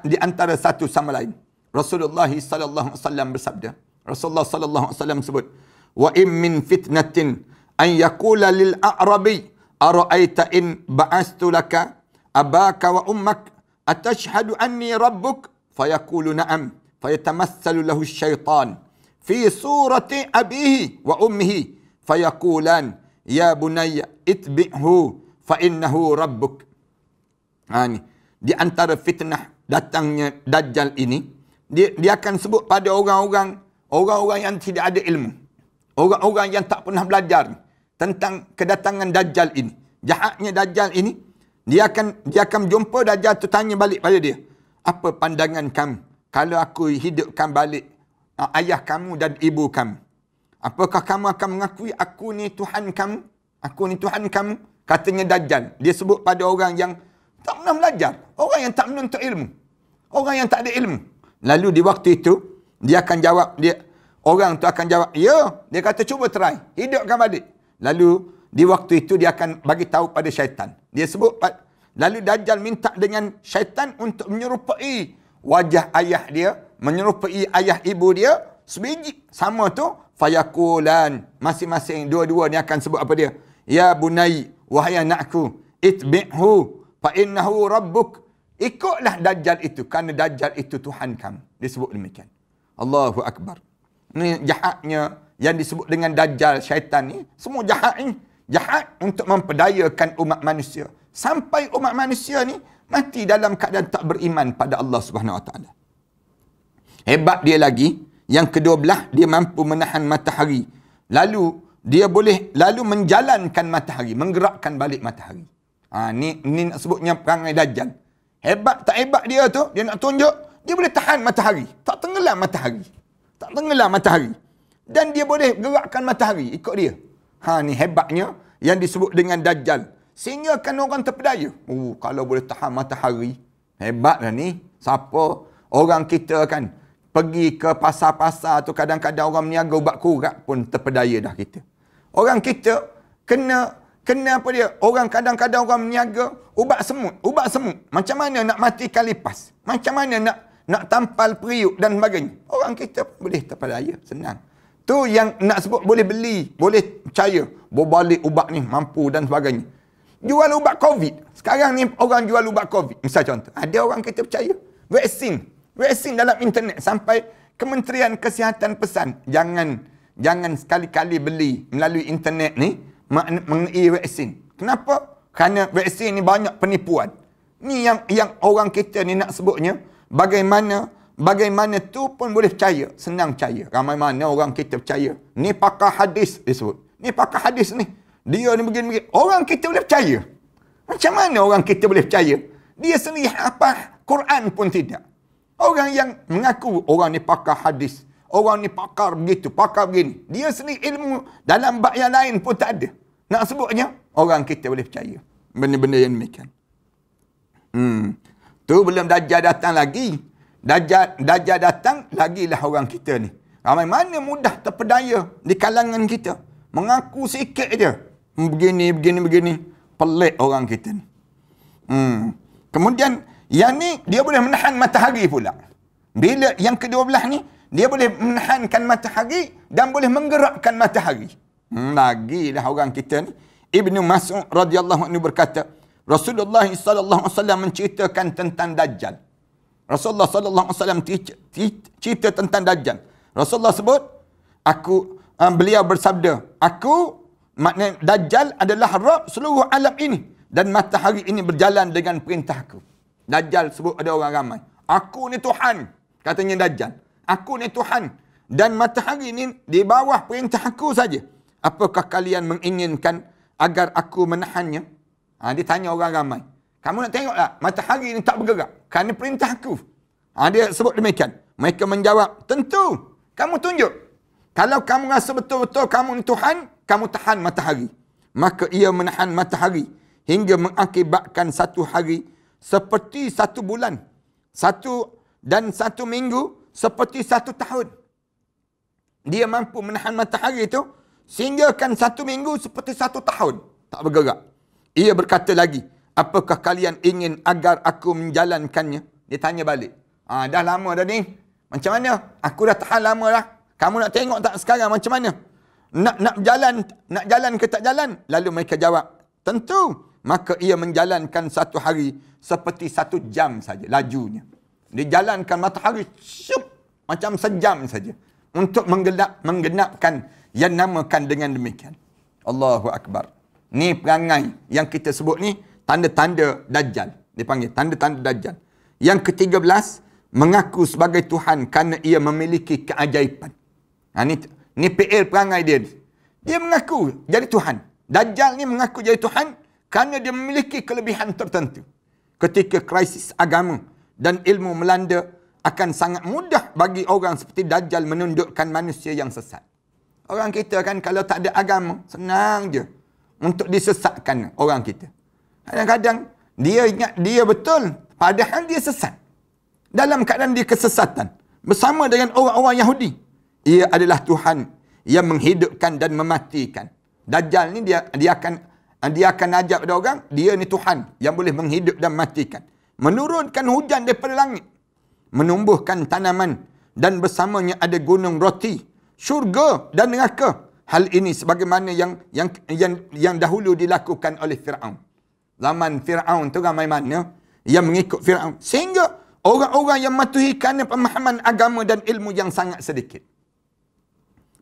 di antara satu sama lain. Rasulullah sallallahu alaihi wasallam bersabda. Rasulullah sallallahu alaihi wasallam sebut, "Wa in min fitnatin an yaqula lil a'rabi ara'aita in ba'astu laka abaka wa ummak atashhadu anni rabbuk fayaqulu na'am fayatamassalu lahu asy-syaitan fi surati abihi wa ummihi fayaqulan ya bunayya itbi'hu fa innahu rabbuk." Ni di antara fitnah datangnya Dajjal ini, dia akan sebut pada orang-orang yang tidak ada ilmu, orang-orang yang tak pernah belajar tentang kedatangan Dajjal ini. Jahatnya Dajjal ini, dia akan jumpa Dajjal tu, tanya balik pada dia, apa pandangan kamu kalau aku hidupkan balik ayah kamu dan ibu kamu? Apakah kamu akan mengakui aku ni Tuhan kamu? Aku ni Tuhan kamu? Katanya Dajjal. Dia sebut pada orang yang tak pernah belajar, orang yang tak menuntut ilmu, orang yang tak ada ilmu. Lalu di waktu itu, dia akan jawab, orang tu akan jawab, ya. Dia kata, cuba try, hidupkan balik. Lalu di waktu itu dia akan bagi tahu pada syaitan. Dia sebut, lalu Dajjal minta dengan syaitan untuk menyerupai wajah ayah dia, menyerupai ayah ibu dia, sebiji sama tu, fayaqulan, masing-masing dua-dua ni akan sebut apa dia? Ya bunai, wahai anakku, itbi'hu fa innahu rabbuk. Ikutlah Dajjal itu, kerana Dajjal itu Tuhan kamu. Disebut demikian. Allahu Akbar. Ni jahatnya yang disebut dengan Dajjal, syaitan ni, semua jahat ni. Jahat untuk memperdayakan umat manusia. Sampai umat manusia ni mati dalam keadaan tak beriman pada Allah Subhanahu Wa Taala. Hebat dia lagi, yang kedua belah, dia mampu menahan matahari. Lalu dia boleh menjalankan matahari, menggerakkan balik matahari. Ni nak sebutnya perangai Dajjal. Hebat tak hebat dia tu, dia nak tunjuk, dia boleh tahan matahari. Tak tenggelam matahari. Tak tenggelam matahari. Dan dia boleh gerakkan matahari, ikut dia. Ni hebatnya yang disebut dengan Dajjal. Sehingga kan orang terpedaya. Kalau boleh tahan matahari, hebatlah ni. Siapa? Orang kita kan pergi ke pasar-pasar tu, kadang-kadang orang meniaga ubat kurat pun terpedaya dah kita. Orang kita kena apa dia? Orang kadang-kadang orang meniaga ubat semut. Ubat semut. Macam mana nak matikan lipas? Macam mana nak tampal periuk dan sebagainya? Orang kita boleh terpedaya. Senang. Tu yang nak sebut boleh beli, boleh percaya. Berbalik ubat ni mampu dan sebagainya. Jual ubat COVID. Sekarang ni orang jual ubat COVID. Misal contoh. Ada orang kita percaya. Vaksin. Vaksin dalam internet. Sampai Kementerian Kesihatan pesan. Jangan sekali-kali beli melalui internet ni mengenai vaksin. Kenapa? Kerana vaksin ni banyak penipuan. Ni yang orang kita ni nak sebutnya. Bagaimana tu pun boleh percaya. Senang percaya. Ramai mana orang kita percaya. Ni pakar hadis disebut. Ni pakar hadis ni. Dia ni begini-begini. Orang kita boleh percaya. Macam mana orang kita boleh percaya? Dia sendiri apa Quran pun tidak. Orang yang mengaku orang ni pakar hadis. Orang ni pakar begitu, pakar begini. Dia sendiri ilmu dalam bab yang lain pun tak ada. Nak sebutnya, orang kita boleh percaya. Benda-benda yang demikian. Tu belum Dajjal datang lagi. Dajjal datang, lagilah orang kita ni. Ramai mana mudah terpedaya di kalangan kita. Mengaku sikit je. Begini. Pelik orang kita ni. Kemudian, yang ni, dia boleh menahan matahari pula. Bila yang kedua belah ni, dia boleh menahankan matahari dan boleh menggerakkan matahari. Lagilah orang kita ni. Ibnu Mas'ud radhiyallahu anhu berkata, Rasulullah sallallahu alaihi wasallam menceritakan tentang Dajjal. Rasulullah sallallahu alaihi wasallam cerita tentang Dajjal. Rasulullah sebut, beliau bersabda, maknanya Dajjal adalah Rabb seluruh alam ini dan matahari ini berjalan dengan perintahku. Dajjal sebut ada orang ramai. Aku ni Tuhan, katanya Dajjal. Aku ni Tuhan dan matahari ni di bawah perintah aku saja. Apakah kalian menginginkan agar aku menahannya? Dia tanya orang ramai. Kamu nak tengok tak? Matahari ni tak bergerak. Kerana perintah aku. Dia sebut demikian. Mereka menjawab, tentu. Kamu tunjuk. Kalau kamu rasa betul-betul kamu ni Tuhan, kamu tahan matahari. Maka ia menahan matahari hingga mengakibatkan satu hari seperti satu bulan. Satu minggu seperti satu tahun. Dia mampu menahan matahari itu sehingga kan satu minggu seperti satu tahun. Tak bergerak. Ia berkata lagi, apakah kalian ingin agar aku menjalankannya? Dia tanya balik. Dah lama dah ni. Macam mana? Aku dah tahan lama dah. Kamu nak tengok tak sekarang macam mana? Nak jalan ke tak jalan? Lalu mereka jawab, tentu. Maka ia menjalankan satu hari seperti 1 jam saja lajunya. Dia jalankan matahari macam sejam saja. Untuk menggenapkan yang namakan dengan demikian. Allahu Akbar. Ni perangai yang kita sebut ni tanda-tanda Dajjal. Dipanggil tanda-tanda Dajjal. Yang ke-13, mengaku sebagai Tuhan kerana ia memiliki keajaiban. Ni PL perangai dia. Dia mengaku jadi Tuhan. Dajjal ni mengaku jadi Tuhan kerana dia memiliki kelebihan tertentu. Ketika krisis agama dan ilmu melanda, akan sangat mudah bagi orang seperti Dajjal menundukkan manusia yang sesat. Orang kita kan kalau tak ada agama, senang je untuk disesatkan orang kita. Kadang-kadang dia ingat dia betul, padahal dia sesat. Dalam keadaan dia kesesatan. Bersama dengan orang-orang Yahudi. Ia adalah Tuhan yang menghidupkan dan mematikan. Dajjal ni dia akan ajak pada orang, dia ni Tuhan yang boleh menghidup dan mematikan. Menurunkan hujan daripada langit. Menumbuhkan tanaman dan bersamanya ada gunung roti, syurga dan neraka. Hal ini sebagaimana yang dahulu dilakukan oleh Firaun. Zaman Firaun tu ramai mana yang mengikut Firaun, sehingga orang-orang yang mematuhi kerana pemahaman agama dan ilmu yang sangat sedikit.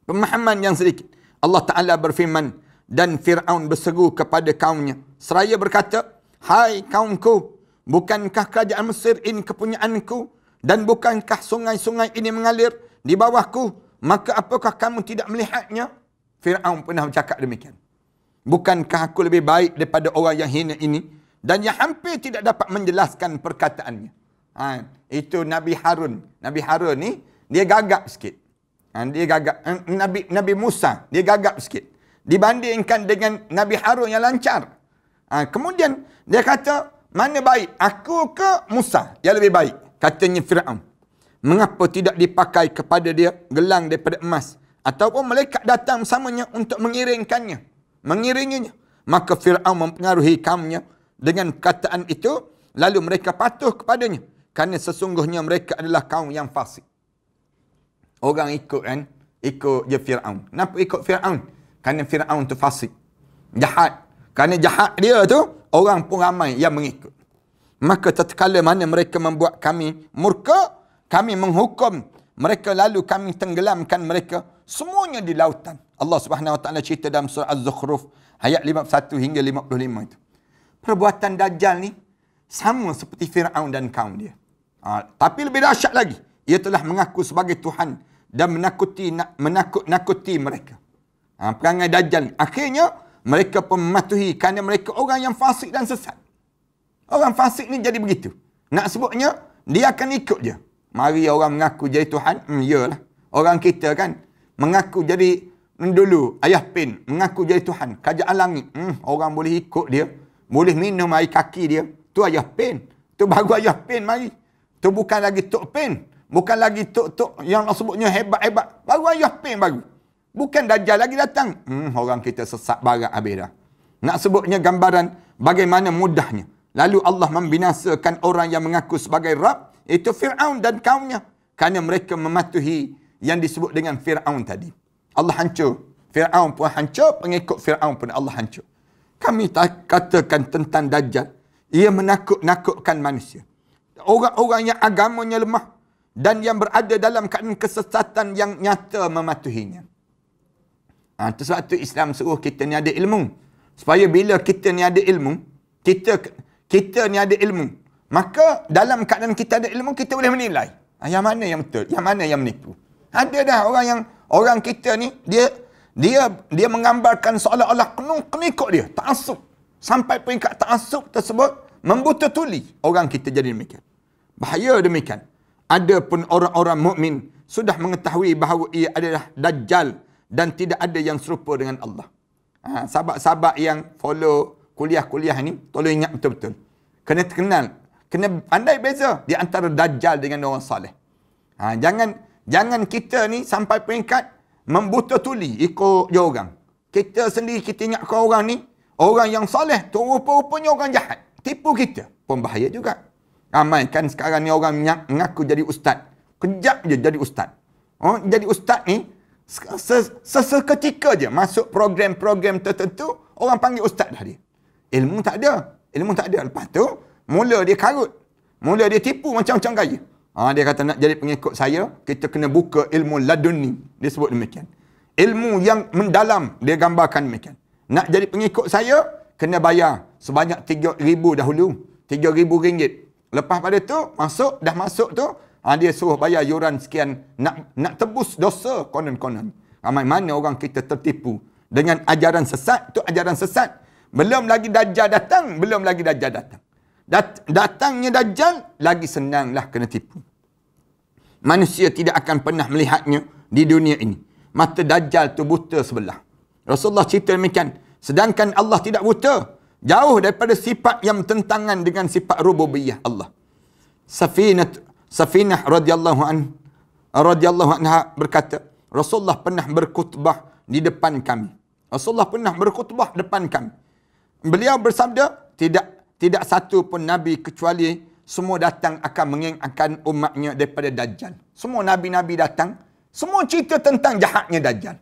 Pemahaman yang sedikit. Allah Ta'ala berfirman, dan Firaun berseru kepada kaumnya seraya berkata, hai kaumku, bukankah kerajaan Mesir ini kepunyaanku, dan bukankah sungai-sungai ini mengalir di bawahku? Maka apakah kamu tidak melihatnya? Firaun pernah bercakap demikian. Bukankah aku lebih baik daripada orang yang hina ini, dan yang hampir tidak dapat menjelaskan perkataannya. Itu Nabi Harun. Nabi Harun ni, dia gagap sikit. Dia gagap. Nabi Musa, dia gagap sikit dibandingkan dengan Nabi Harun yang lancar. Kemudian dia kata, mana baik, aku ke Musa yang lebih baik? Katanya Firaun. Mengapa tidak dipakai kepada dia gelang daripada emas, ataupun malaikat datang bersamanya untuk mengiringinya? Maka Firaun mempengaruhi kaumnya dengan perkataan itu, lalu mereka patuh kepadanya, kerana sesungguhnya mereka adalah kaum yang fasik. Orang ikut kan, ikut je Firaun. Kenapa ikut Firaun? Kerana Firaun tu fasik, jahat. Kerana jahat dia tu, orang pun ramai yang mengikut. Maka tatkala mana mereka membuat kami murka, kami menghukum mereka, lalu kami tenggelamkan mereka semuanya di lautan. Allah Subhanahu Wa Taala cerita dalam surah Az-Zukhruf ayat 51 hingga 55 itu. Perbuatan Dajjal ni sama seperti Firaun dan kaum dia. Tapi lebih dahsyat lagi, ia telah mengaku sebagai Tuhan dan menakut-nakuti mereka. Perangai Dajjal ni, akhirnya mereka pun mematuhi kerana mereka orang yang fasik dan sesat. Orang fasik ni jadi begitu. Nak sebutnya, dia akan ikut je. Mari orang mengaku jadi Tuhan, iyalah. Orang kita kan, mengaku jadi, dulu ayah pin, mengaku jadi Tuhan. Kerajaan langit, orang boleh ikut dia. Boleh minum air kaki dia. Tu ayah pin. Tu baru ayah pin mari. Tu bukan lagi Tok Pin. Bukan lagi Tok yang sebutnya hebat-hebat. Baru ayah pin baru. Bukan Dajjal lagi datang. Orang kita sesat barat habis dah. Nak sebutnya gambaran bagaimana mudahnya. Lalu Allah membinasakan orang yang mengaku sebagai Rab, itu Fir'aun dan kaumnya. Kerana mereka mematuhi yang disebut dengan Fir'aun tadi. Allah hancur. Fir'aun pun hancur, pengikut Fir'aun pun Allah hancur. Kami katakan tentang Dajjal, ia menakut-nakutkan manusia. Orang-orang yang agamanya lemah dan yang berada dalam keadaan kesesatan yang nyata mematuhinya. Itu sebab tu Islam suruh kita ni ada ilmu. Supaya bila kita ni ada ilmu, kita ni ada ilmu, maka dalam keadaan kita ada ilmu, kita boleh menilai yang mana yang betul, yang mana yang menipu. Ada dah orang kita ni, dia menggambarkan seolah-olah kena ikut dia, ta'assub. Sampai peringkat ta'assub tersebut membuta tuli. Orang kita jadi demikian. Bahaya demikian. Ada pun orang-orang mukmin sudah mengetahui bahawa ia adalah Dajjal dan tidak ada yang serupa dengan Allah. Sahabat-sahabat yang follow kuliah-kuliah ni, tolong ingat betul-betul. Kena terkenal. Kena pandai beza di antara Dajjal dengan orang saleh. Jangan kita ni sampai peringkat membuta tuli ikut je orang. Kita sendiri kita ingat ke orang ni, orang yang soleh tu rupa-rupanya orang jahat. Tipu kita. Pun bahaya juga. Ramai kan sekarang ni orang mengaku jadi ustaz. Kejap je jadi ustaz. Jadi ustaz ni, seketika je masuk program-program tertentu, orang panggil ustaz dah dia. Ilmu tak ada. Lepas tu, mula dia karut. Mula dia tipu macam-macam gaya. Dia kata nak jadi pengikut saya, kita kena buka ilmu laduni. Dia sebut demikian. Ilmu yang mendalam, dia gambarkan demikian. Nak jadi pengikut saya, kena bayar sebanyak 3,000 dahulu. 3,000 ringgit. Lepas pada tu, dah masuk tu, dia suruh bayar yuran sekian. Nak tebus dosa, konon-konon. Ramai mana orang kita tertipu dengan ajaran sesat, tu ajaran sesat. Belum lagi Dajjal datang. Datangnya Dajjal, lagi senanglah kena tipu. Manusia tidak akan pernah melihatnya di dunia ini. Mata Dajjal tu buta sebelah. Rasulullah cerita demikian. Sedangkan Allah tidak buta. Jauh daripada sifat yang bertentangan dengan sifat rububiyah Allah. Safinah radhiyallahu anha berkata, Rasulullah pernah berkhutbah di depan kami. Beliau bersabda, tidak satu pun Nabi kecuali semua datang akan mengingatkan umatnya daripada Dajjal. Semua Nabi-Nabi datang, semua cerita tentang jahatnya Dajjal.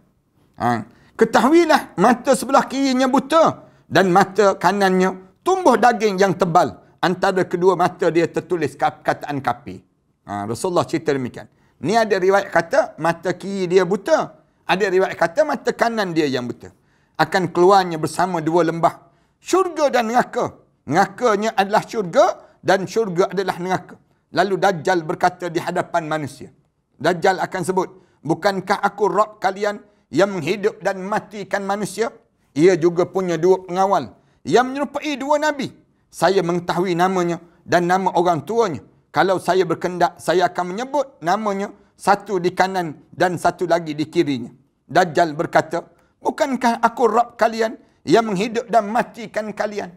Ketahuilah, mata sebelah kirinya buta dan mata kanannya tumbuh daging yang tebal. Antara kedua mata dia tertulis kataan kafir. Rasulullah cerita demikian. Ni ada riwayat kata mata kiri dia buta. Ada riwayat kata mata kanan dia yang buta. Akan keluarnya bersama dua lembah, syurga dan neraka. Nerakanya adalah syurga dan syurga adalah neraka. Lalu Dajjal berkata di hadapan manusia. Dajjal akan sebut, bukankah aku Rabb kalian yang menghidup dan mematikan manusia? Ia juga punya dua pengawal yang menyerupai dua nabi. Saya mengetahui namanya dan nama orang tuanya. Kalau saya berkendak, saya akan menyebut namanya, satu di kanan dan satu lagi di kirinya. Dajjal berkata, bukankah aku Rabb kalian yang menghidup dan mematikan kalian?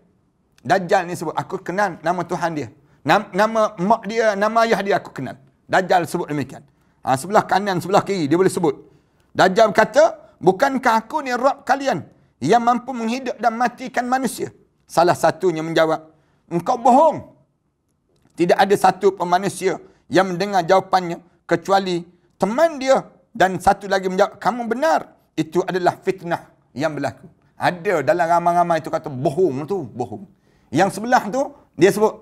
Dajjal ni sebut, aku kenal nama Tuhan dia. Nama mak dia, nama ayah dia aku kenal. Dajjal sebut demikian. Sebelah kanan, sebelah kiri dia boleh sebut. Dajjal kata, bukankah aku ni Rabb kalian yang mampu menghidup dan matikan manusia? Salah satunya menjawab, engkau bohong. Tidak ada satu pun manusia yang mendengar jawapannya kecuali teman dia. Dan satu lagi menjawab, kamu benar. Itu adalah fitnah yang berlaku. Ada dalam ramai-ramai itu kata bohong tu, bohong. Yang sebelah tu, dia sebut,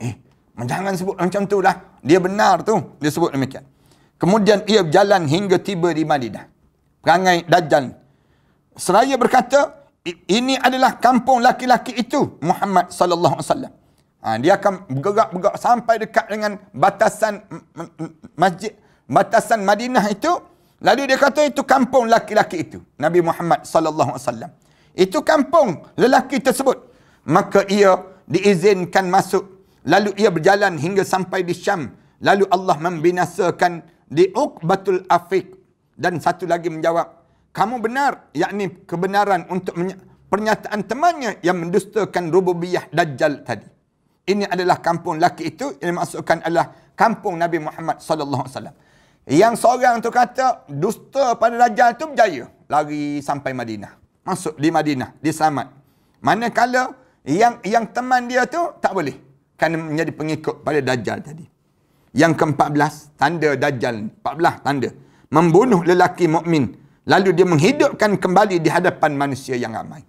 jangan sebut macam tu lah. Dia benar tu. Dia sebut demikian. Kemudian ia berjalan hingga tiba di Madinah. Perangai Dajjal. Seraya berkata, ini adalah kampung laki-laki itu, Muhammad sallallahu alaihi wasallam. Dia akan bergerak-gerak sampai dekat dengan batasan masjid, batasan Madinah itu. Lalu dia kata itu kampung laki-laki itu, Nabi Muhammad sallallahu alaihi wasallam. Itu kampung lelaki tersebut. Maka ia diizinkan masuk. Lalu ia berjalan hingga sampai di Syam. Lalu Allah membinasakan di Uqbatul Afiq. Dan satu lagi menjawab, kamu benar, yakni kebenaran untuk pernyataan temannya yang mendustakan rububiyah Dajjal tadi. Ini adalah kampung laki itu, yang dimaksudkan adalah kampung Nabi Muhammad sallallahu alaihi wasallam. Yang seorang tu kata dusta pada Dajjal tu berjaya, lari sampai Madinah. Masuk di Madinah, dia selamat. Manakala yang teman dia tu tak boleh, kerana menjadi pengikut pada Dajjal tadi. Yang ke-14, tanda Dajjal, 14 tanda. Membunuh lelaki mukmin, lalu dia menghidupkan kembali di hadapan manusia yang ramai.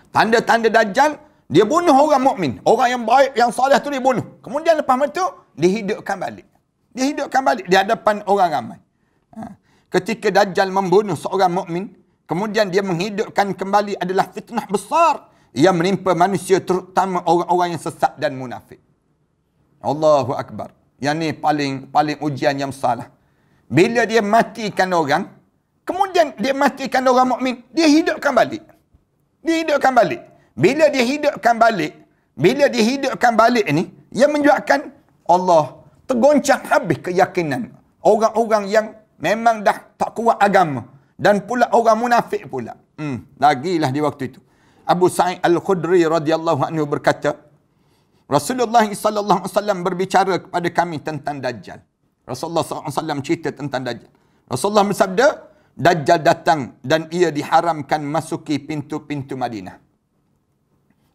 Tanda-tanda Dajjal, dia bunuh orang mukmin, orang yang baik, yang soleh tu dia bunuh. Kemudian lepas itu, dihidupkan balik. Dihidupkan balik di hadapan orang ramai. Ketika Dajjal membunuh seorang mukmin, kemudian dia menghidupkan kembali adalah fitnah besar yang menimpa manusia, terutama orang-orang yang sesat dan munafik. Allahu Akbar. Yang ni paling ujian yang besar. Bila dia matikan orang, kemudian dia matikan orang mukmin, dia hidupkan balik. Dia hidupkan balik. Bila dia hidupkan balik ni, yang menyebabkan Allah tergoncang habis keyakinan orang-orang yang memang dah tak kuat agama, dan pula orang munafik pula. Lagilah di waktu itu. Abu Sa'id Al-Khudri radhiyallahu anhu berkata, Rasulullah sallallahu alaihi wasallam berbicara kepada kami tentang Dajjal. Rasulullah sallallahu alaihi wasallam cerita tentang Dajjal. Rasulullah bersabda, Dajjal datang dan ia diharamkan masuki pintu-pintu Madinah.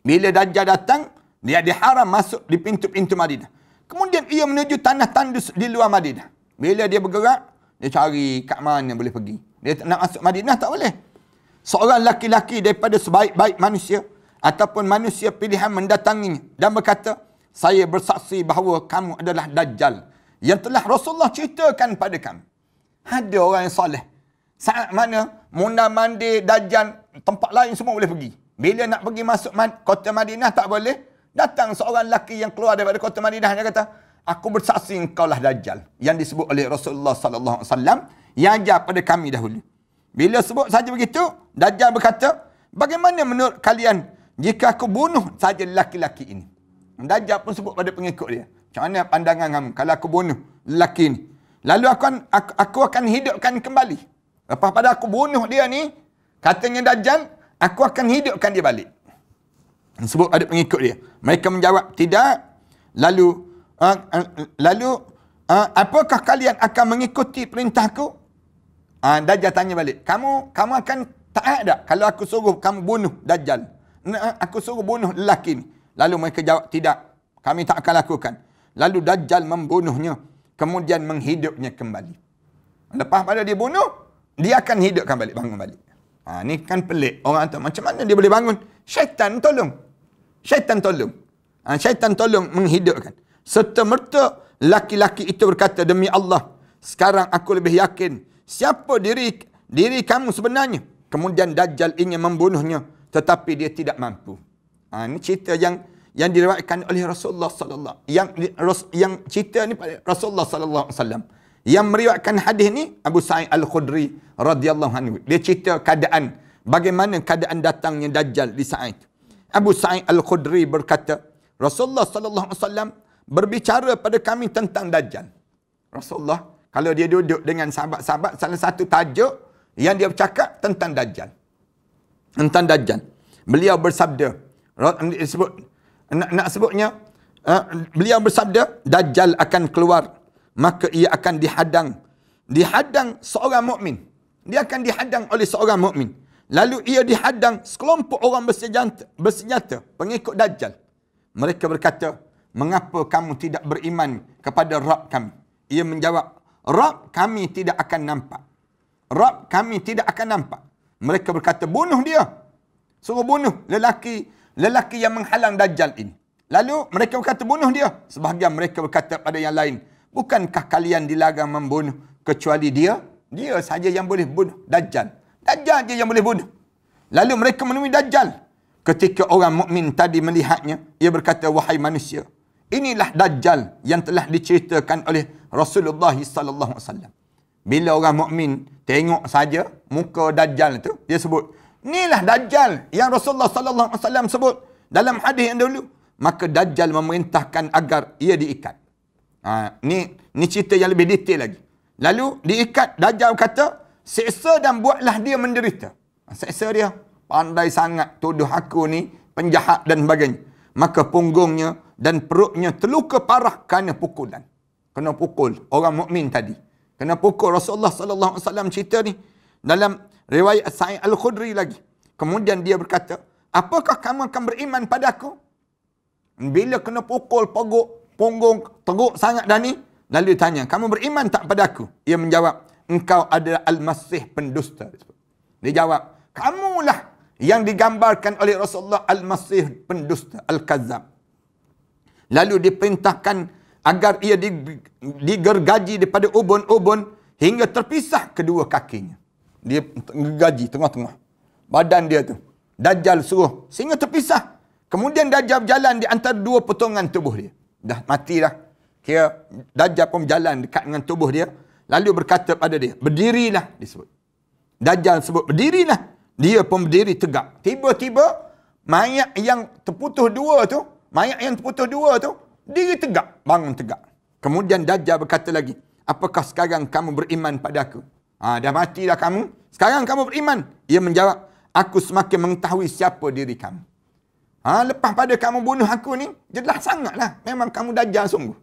Bila Dajjal datang, dia diharam masuk di pintu-pintu Madinah. Kemudian ia menuju tanah tandus di luar Madinah. Bila dia bergerak, dia cari kat mana boleh pergi. Dia nak masuk Madinah tak boleh. Seorang laki-laki daripada sebaik-baik manusia ataupun manusia pilihan mendatanginya dan berkata, saya bersaksi bahawa kamu adalah Dajjal yang telah Rasulullah ceritakan pada kami. Ada orang yang soleh. Saat mana mundar-mandir Dajjal, tempat lain semua boleh pergi. Bila nak pergi masuk kota Madinah tak boleh. Datang seorang lelaki yang keluar daripada kota Madinah, dia kata, aku bersaksi engkau lah Dajjal yang disebut oleh Rasulullah sallallahu alaihi wasallam yang ajar pada kami dahulu. Bila sebut saja begitu, Dajjal berkata, bagaimana menurut kalian jika aku bunuh saja lelaki-lelaki ini? Dajjal pun sebut pada pengikut dia, macam mana pandangan kamu kalau aku bunuh lelaki ini? Lalu aku akan hidupkan kembali. Lepas pada aku bunuh dia ni, katanya Dajjal, aku akan hidupkan dia balik. Sebut ada pengikut dia. Mereka menjawab, tidak. Lalu, apakah kalian akan mengikuti perintahku? Dajjal tanya balik, kamu akan taat tak kalau aku suruh kamu bunuh Dajjal? Aku suruh bunuh lelaki ni. Lalu mereka jawab, tidak. kami tak akan lakukan. Lalu Dajjal membunuhnya, kemudian menghidupnya kembali. Lepas pada dia bunuh, dia akan hidupkan balik, bangun balik. Ni kan pelik. Orang tu macam mana dia boleh bangun? Syaitan tolong. Syaitan tolong. Syaitan tolong menghidupkan. Serta-merta laki-laki itu berkata, demi Allah, sekarang aku lebih yakin siapa diri kamu sebenarnya. Kemudian Dajjal ingin membunuhnya, tetapi dia tidak mampu. Ini cerita yang diriwayatkan oleh Rasulullah sallallahu yang cerita ni pada Rasulullah sallallahu alaihi wasallam. Yang meriwayatkan hadis ni Abu Sa'id Al-Khudri radhiyallahu anhu. Dia cerita bagaimana keadaan datangnya Dajjal di saat itu. Abu Sa'id Al-Khudri berkata, Rasulullah sallallahu alaihi wasallam berbicara pada kami tentang Dajjal. Rasulullah kalau dia duduk dengan sahabat-sahabat, salah satu tajuk yang dia bercakap tentang Dajjal. Tentang Dajjal. Beliau bersabda, beliau bersabda, Dajjal akan keluar, maka ia akan dihadang seorang mukmin. Dia akan dihadang oleh seorang mukmin. Lalu ia dihadang sekelompok orang bersenjata pengikut Dajjal. Mereka berkata, mengapa kamu tidak beriman kepada Rabb kami? Ia menjawab, Rabb kami tidak akan nampak. Rabb kami tidak akan nampak. Mereka berkata, bunuh dia. Suruh bunuh lelaki yang menghalang Dajjal ini. Lalu mereka berkata, bunuh dia. Sebahagian mereka berkata pada yang lain, bukankah kalian dilarang membunuh kecuali dia? Dia saja yang boleh bunuh Dajjal. Dajjal saja yang boleh bunuh. Lalu mereka menemui Dajjal. Ketika orang mukmin tadi melihatnya, ia berkata, wahai manusia, inilah Dajjal yang telah diceritakan oleh Rasulullah sallallahu alaihi wasallam. Bila orang mukmin tengok saja muka Dajjal itu, dia sebut, inilah Dajjal yang Rasulullah sallallahu alaihi wasallam sebut dalam hadis yang dulu. Maka Dajjal memerintahkan agar ia diikat. Ni cerita yang lebih detail lagi. Lalu diikat, Dajjal kata, seksa dan buatlah dia menderita. Seksa dia, pandai sangat tuduh aku ni penjahat dan sebagainya. Maka punggungnya dan perutnya terluka parah kerana pukulan. Kena pukul orang mukmin tadi. Kena pukul. Rasulullah sallallahu alaihi wasallam cerita ni dalam riwayat Sa'id Al-Khudri lagi. Kemudian dia berkata, apakah kamu akan beriman pada aku? Bila kena pukul punggung teruk sangat dah ni, lalu tanya, kamu beriman tak pada aku? Ia menjawab, engkau adalah Al-Masih pendusta. Dia jawab, kamulah yang digambarkan oleh Rasulullah Al-Masih pendusta, Al-Kazzab. Lalu diperintahkan agar ia digergaji daripada ubun-ubun hingga terpisah kedua kakinya. Dia gergaji tengah-tengah badan dia tu. Dajjal suruh sehingga terpisah. Kemudian Dajjal berjalan di antara dua potongan tubuh dia. Dah mati dah. Kira Dajjal pun berjalan dekat dengan tubuh dia. Lalu berkata pada dia, berdirilah, disebut. Dajjal sebut, berdirilah. Dia pun berdiri tegak. Tiba-tiba mayat yang terputus dua tu, diri tegak, bangun tegak. Kemudian Dajjal berkata lagi, apakah sekarang kamu beriman pada aku? Dah mati dah kamu, sekarang kamu beriman. Ia menjawab, aku semakin mengetahui siapa diri kamu. Lepas pada kamu bunuh aku ni, jelas sangatlah. Memang kamu Dajjal sungguh.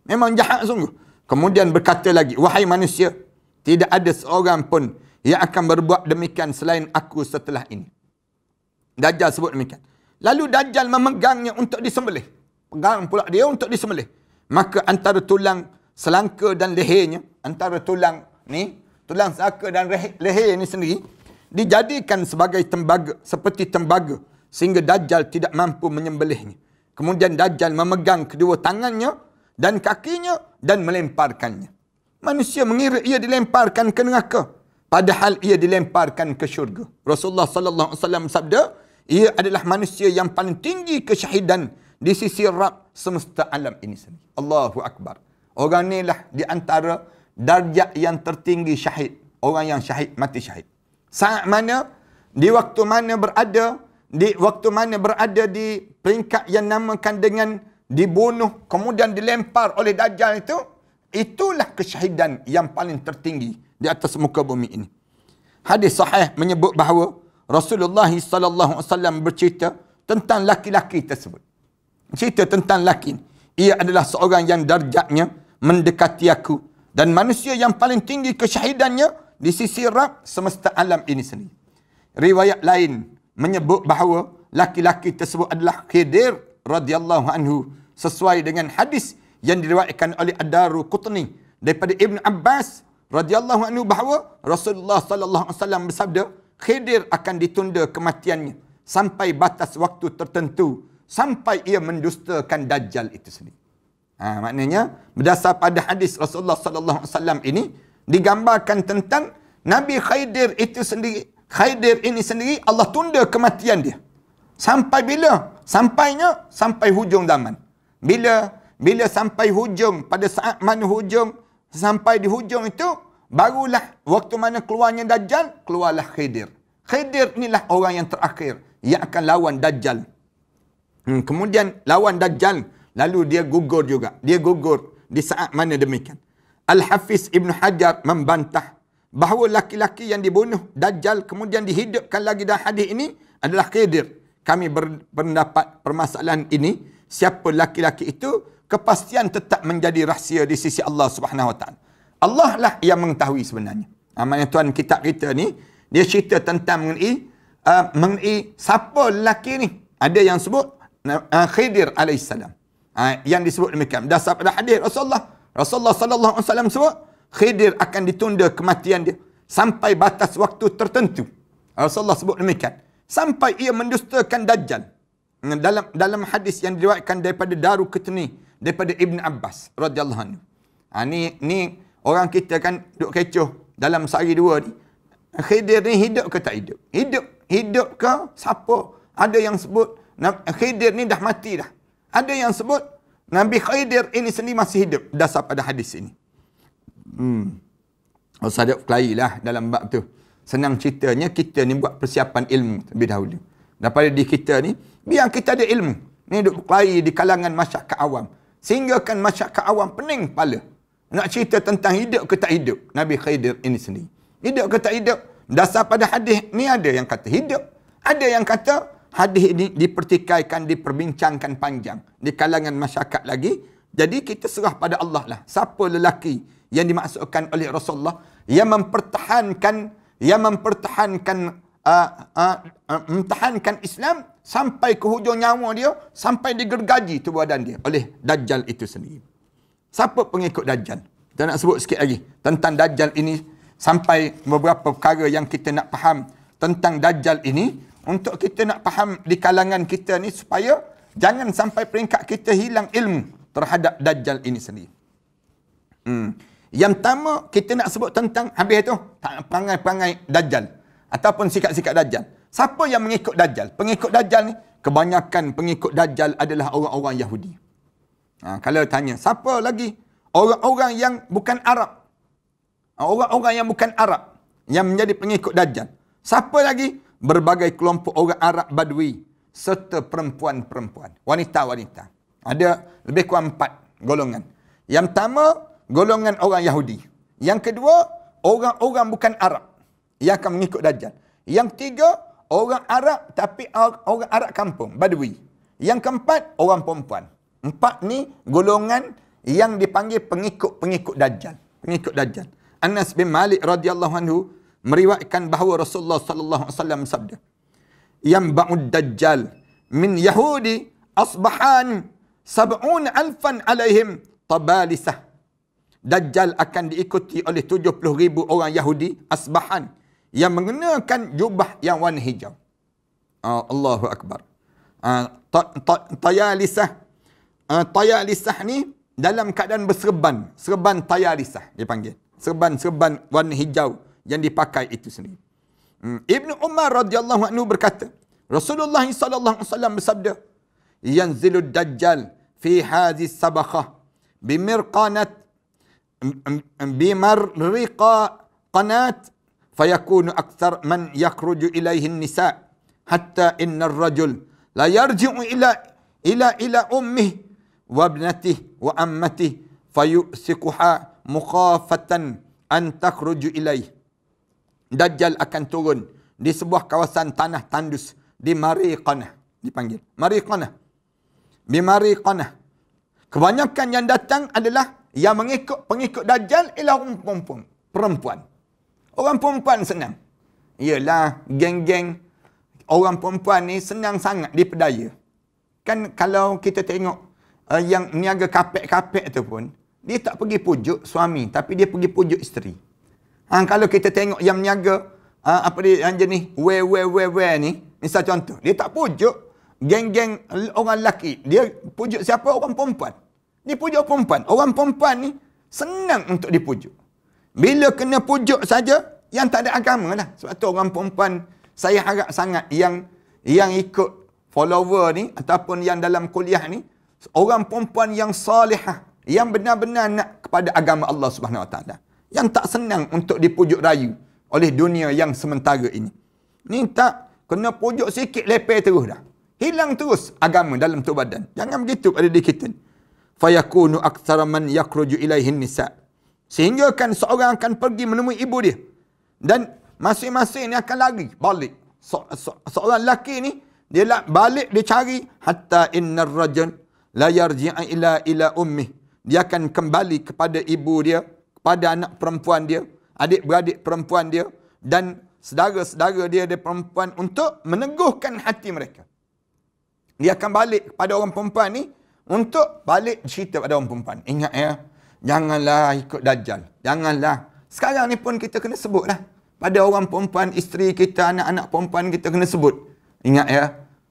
Memang jahat sungguh. Kemudian berkata lagi, wahai manusia, tidak ada seorang pun yang akan berbuat demikian selain aku setelah ini. Dajjal sebut demikian. Lalu Dajjal memegangnya untuk disembelih. Pegang pula dia untuk disembelih. Maka antara tulang selangka dan lehernya, antara tulang selangka dan leher ni sendiri, dijadikan sebagai tembaga, seperti tembaga, sehingga Dajjal tidak mampu menyembelihnya. Kemudian Dajjal memegang kedua tangannya dan kakinya dan melemparkannya. Manusia mengira ia dilemparkan ke neraka, padahal ia dilemparkan ke syurga. Rasulullah sallallahu alaihi wasallam sabda, ia adalah manusia yang paling tinggi kesyahidan di sisi Rabb semesta alam ini sendiri. Allahu Akbar. Orang ni lah di antara darjat yang tertinggi syahid. Orang yang syahid, mati syahid. Saat mana, di waktu mana berada di peringkat yang namakan dengan dibunuh, kemudian dilempar oleh Dajjal itu, itulah kesyahidan yang paling tertinggi di atas muka bumi ini. Hadis sahih menyebut bahawa Rasulullah sallallahu alaihi wasallam bercerita tentang laki-laki tersebut. Cerita tentang laki. Ia adalah seorang yang darjatnya mendekati aku dan manusia yang paling tinggi kesyahidannya di sisi Rabb semesta alam ini sendiri. Riwayat lain menyebut bahawa laki-laki tersebut adalah Khidir radhiyallahu anhu sesuai dengan hadis yang diriwayatkan oleh Ad-Daruqutni daripada Ibn Abbas radhiyallahu anhu bahawa Rasulullah sallallahu alaihi wasallam bersabda, Khidir akan ditunda kematiannya sampai batas waktu tertentu sampai ia mendustakan Dajjal itu sendiri. Maknanya berdasar pada hadis Rasulullah sallallahu alaihi wasallam ini digambarkan tentang Nabi Khidir itu sendiri. Khidir ini sendiri Allah tunda kematian dia. Sampai bila? Sampainya sampai hujung zaman. Bila sampai hujung, pada saat mana hujung, sampai di hujung itu, barulah waktu mana keluarnya Dajjal, keluarlah Khidir. Khidir inilah orang yang terakhir yang akan lawan Dajjal. Kemudian lawan Dajjal, lalu dia gugur juga. Dia gugur di saat mana demikian. Al-Hafiz Ibn Hajar membantah bahawa laki-laki yang dibunuh Dajjal kemudian dihidupkan lagi dalam hadis ini adalah Khidir. Kami berpendapat permasalahan ini, siapa laki-laki itu, kepastian tetap menjadi rahsia di sisi Allah Subhanahu Wa Taala. Allah lah yang mengetahui sebenarnya. Amannya tuan kitab kita ni, dia cerita tentang mengenai siapa lelaki ni. Ada yang sebut Khidir alaihissalam. Yang disebut demikian. Dasar pada hadis Rasulullah sallallahu alaihi wasallam sebut Khidir akan ditunda kematian dia sampai batas waktu tertentu. Rasulullah sebut demikian. Sampai ia mendustakan Dajjal. Dalam hadis yang diriwayatkan daripada Daruqutni, daripada Ibn Abbas radhiyallahu anhu. Ni orang kita kan duk kecoh dalam sehari dua ni. Khidir ni hidup ke tak hidup? Hidup ke siapa? Ada yang sebut Khidir ni dah mati dah. Ada yang sebut Nabi Khidir ini sendiri masih hidup dasar pada hadis ini. Ustaz Kelahi lah dalam bab tu. Senang ceritanya, kita ni buat persiapan ilmu lebih dahulu. Daripada di kita ni, biar kita ada ilmu. Ni duk berkelahi di kalangan masyarakat awam. Sehingga kan masyarakat awam pening kepala. Nak cerita tentang hidup ke tak hidup Nabi Khidir ini sendiri. Hidup ke tak hidup? Dasar pada hadis ni ada yang kata hidup. Ada yang kata hadis ini dipertikaikan, diperbincangkan panjang di kalangan masyarakat lagi. Jadi kita serah pada Allah lah. Siapa lelaki yang dimaksudkan oleh Rasulullah yang mempertahankan Islam sampai ke hujung nyawa dia, sampai digergaji tubuh badan dia oleh Dajjal itu sendiri. Siapa pengikut Dajjal? Kita nak sebut sikit lagi tentang Dajjal ini, sampai beberapa perkara yang kita nak faham tentang Dajjal ini, untuk kita nak faham di kalangan kita ni, supaya jangan sampai peringkat kita hilang ilmu terhadap Dajjal ini sendiri. Yang pertama, kita nak sebut tentang, habis tu, perangai-perangai Dajjal. Ataupun sikap-sikap Dajjal. Siapa yang mengikut Dajjal? Pengikut Dajjal ni, kebanyakan pengikut Dajjal adalah orang-orang Yahudi. Kalau tanya, siapa lagi? Orang-orang yang bukan Arab. Orang-orang yang bukan Arab yang menjadi pengikut Dajjal. Siapa lagi? Berbagai kelompok orang Arab Badui serta perempuan-perempuan. Wanita-wanita. Ada lebih kurang 4 golongan. Yang pertama, golongan orang Yahudi. Yang kedua, orang-orang bukan Arab yang akan mengikut Dajjal. Yang tiga, orang Arab tapi orang Arab kampung, Badui. Yang keempat, orang perempuan. 4 ni golongan yang dipanggil pengikut Dajjal. Pengikut Dajjal. Anas bin Malik radhiyallahu anhu meriwayatkan bahawa Rasulullah sallallahu alaihi wasallam sabda, "Yamba'ud Dajjal min Yahudi asbahan 70,000 alaihim tabalisah." Dajjal akan diikuti oleh 70,000 orang Yahudi asbahan yang mengenakan jubah yang warna hijau. Allahu Akbar. Tayalisah. Tayalisah ni dalam keadaan berserban. Serban tayalisah dipanggil. Serban-serban warna hijau yang dipakai itu sendiri. Ibnu Umar radhiyallahu anhu berkata, Rasulullah sallallahu alaihi wasallam bersabda, "Yanzilud Dajjal fi hadhihi sabakhah bimirqanat qanat fayakunu akthar man yakhruju ilaihi an-nisa hatta inna ar-rajul la yarji'u ila ummihi wa ibnatihi wa ammatihi fayusiquha mukhafatan an takhruju ilaihi." Dajjal akan turun di sebuah kawasan tanah tandus di Mariqanah, dipanggil Mariqanah. Di Mariqanah. Kebanyakan yang datang adalah yang pengikut Dajjal ialah orang perempuan. Orang perempuan senang. Ialah geng-geng orang perempuan ni senang sangat diperdaya. Kan kalau kita tengok yang niaga kapek-kapek tu pun, dia tak pergi pujuk suami, tapi dia pergi pujuk isteri. Kalau kita tengok yang niaga, apa dia yang jenis wear ni, misal contoh, dia tak pujuk geng-geng orang lelaki. Dia pujuk siapa? Orang perempuan. Dia pujuk perempuan. Orang perempuan ni senang untuk dipujuk. Bila kena pujuk saja, yang tak ada agama lah. Sebab tu orang perempuan, saya harap sangat yang ikut follower ni, ataupun yang dalam kuliah ni, orang perempuan yang salihah, yang benar-benar nak kepada agama Allah Subhanahu Wa Taala, yang tak senang untuk dipujuk rayu oleh dunia yang sementara ini. Ni tak kena pujuk sikit, lepeh terus dah. Hilang terus agama dalam tu badan. Jangan begitu pada diri kita. Fayakunu aktsara man yakhruju ilaihin nisa. Sehingga kan seorang akan pergi menemui ibu dia. Dan masing-masing ni akan lari, balik. Seorang lelaki ni, dia balik, dia cari. Hatta innar rajul la yarji'a ila ummih. Dia akan kembali kepada ibu dia, kepada anak perempuan dia, adik-beradik perempuan dia, dan saudara-saudara dia perempuan, untuk meneguhkan hati mereka. Dia akan balik kepada orang perempuan ni, untuk balik cerita pada orang perempuan. Ingat ya, janganlah ikut Dajjal. Janganlah. Sekarang ni pun kita kena sebut lah. Pada orang perempuan, isteri kita, anak-anak perempuan kita kena sebut. Ingat ya,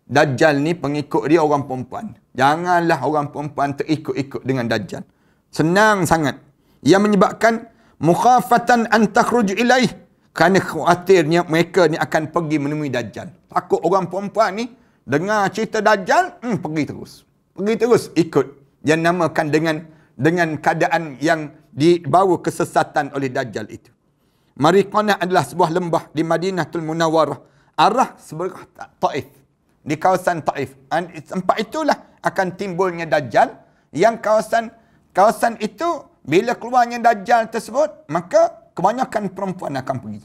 Dajjal ni pengikut dia orang perempuan. Janganlah orang perempuan terikut-ikut dengan Dajjal. Senang sangat. Yang menyebabkan mukhafatan an takhruj ilaih. Kerana khawatirnya mereka ni akan pergi menemui Dajjal. Takut orang perempuan ni dengar cerita Dajjal, pergi terus. Pergi terus ikut. Yang namakan dengan keadaan yang dibawa kesesatan oleh Dajjal itu. Mariqanah adalah sebuah lembah di Madinatul Munawwarah. Arah sebelah Taif. Di kawasan Taif. Tempat itulah akan timbulnya Dajjal. Yang kawasan itu, bila keluarnya Dajjal tersebut, maka kebanyakan perempuan akan pergi.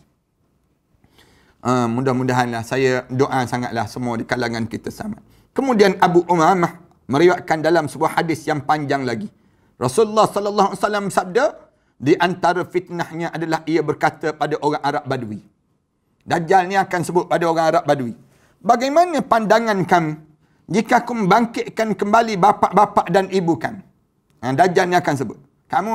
Mudah-mudahanlah, saya doa sangatlah semua di kalangan kita sama. Kemudian Abu Umamah meriwayatkan dalam sebuah hadis yang panjang lagi. Rasulullah sallallahu alaihi wasallam sabda, di antara fitnahnya adalah ia berkata pada orang Arab Badui. Dajjal ni akan sebut pada orang Arab Badui. Bagaimana pandangan kamu jika aku membangkitkan kembali bapa-bapa dan ibu kamu? Dajjal ni akan sebut. Kamu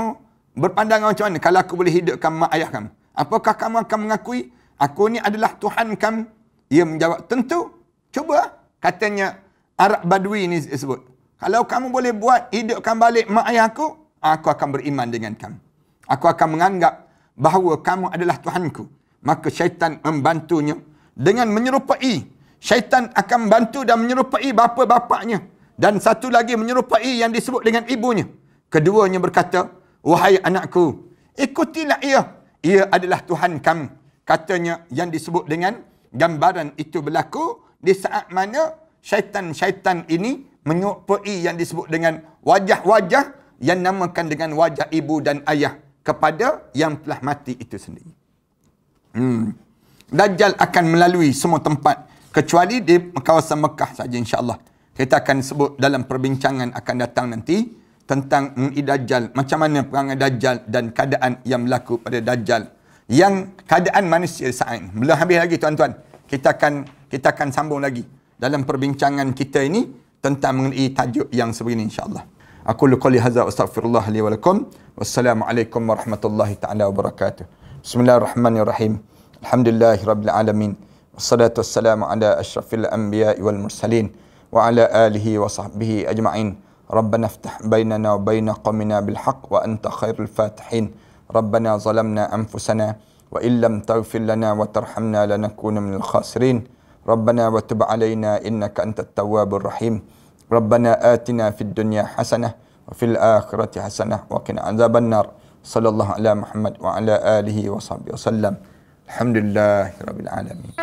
berpandangan macam mana kalau aku boleh hidupkan mak ayah kamu? Apakah kamu akan mengakui aku ni adalah Tuhan kamu? Ia menjawab, tentu. Cuba. Katanya Arab Badui ni sebut. Kalau kamu boleh buat hidupkan balik mak ayah aku akan beriman dengan kamu. Aku akan menganggap bahawa kamu adalah Tuhanku. Maka syaitan membantunya dengan menyerupai. Syaitan akan membantu dan menyerupai bapa-bapaknya. Dan satu lagi menyerupai yang disebut dengan ibunya. Keduanya berkata, wahai anakku, ikutilah ia. Ia adalah Tuhan kamu. Katanya yang disebut dengan gambaran itu berlaku di saat mana syaitan-syaitan ini menyerupai yang disebut dengan wajah-wajah yang namakan dengan wajah ibu dan ayah kepada yang telah mati itu sendiri. Dajjal akan melalui semua tempat kecuali di kawasan Mekah saja, insya-Allah. Kita akan sebut dalam perbincangan akan datang nanti tentang Dajjal, macam mana perangai Dajjal dan keadaan yang berlaku pada Dajjal. Yang keadaan manusia saat ini. Belum habis lagi tuan-tuan. Kita akan sambung lagi dalam perbincangan kita ini tentang mengenai tajuk yang sebegini, insya-Allah. Aku qouli hadza wa astaghfirullah li wa lakum. Wassalamualaikum warahmatullahi taala wabarakatuh. Bismillahirrahmanirrahim. Alhamdulillahirabbil alamin. Wassalatu wassalamu ala asyrafil anbiya'i wal mursalin wa ala alihi wa sahbihi ajma'in. Rabbana iftah bainana wa baina qaumina bil haqq wa anta khairul fatihin. Rabbana zalamna anfusana wa illam taghfir lana wa tarhamna lanakuna minal khasirin. Rabbana wa tub alaina innaka antat tawwabur rahim. Rabbana atina fid dunya hasanah wa fil akhirati hasanah wa qina adzabannar. Sallallahu ala Muhammad wa ala alihi wa sahbihi wasallam. Alhamdulillahirabbil alamin.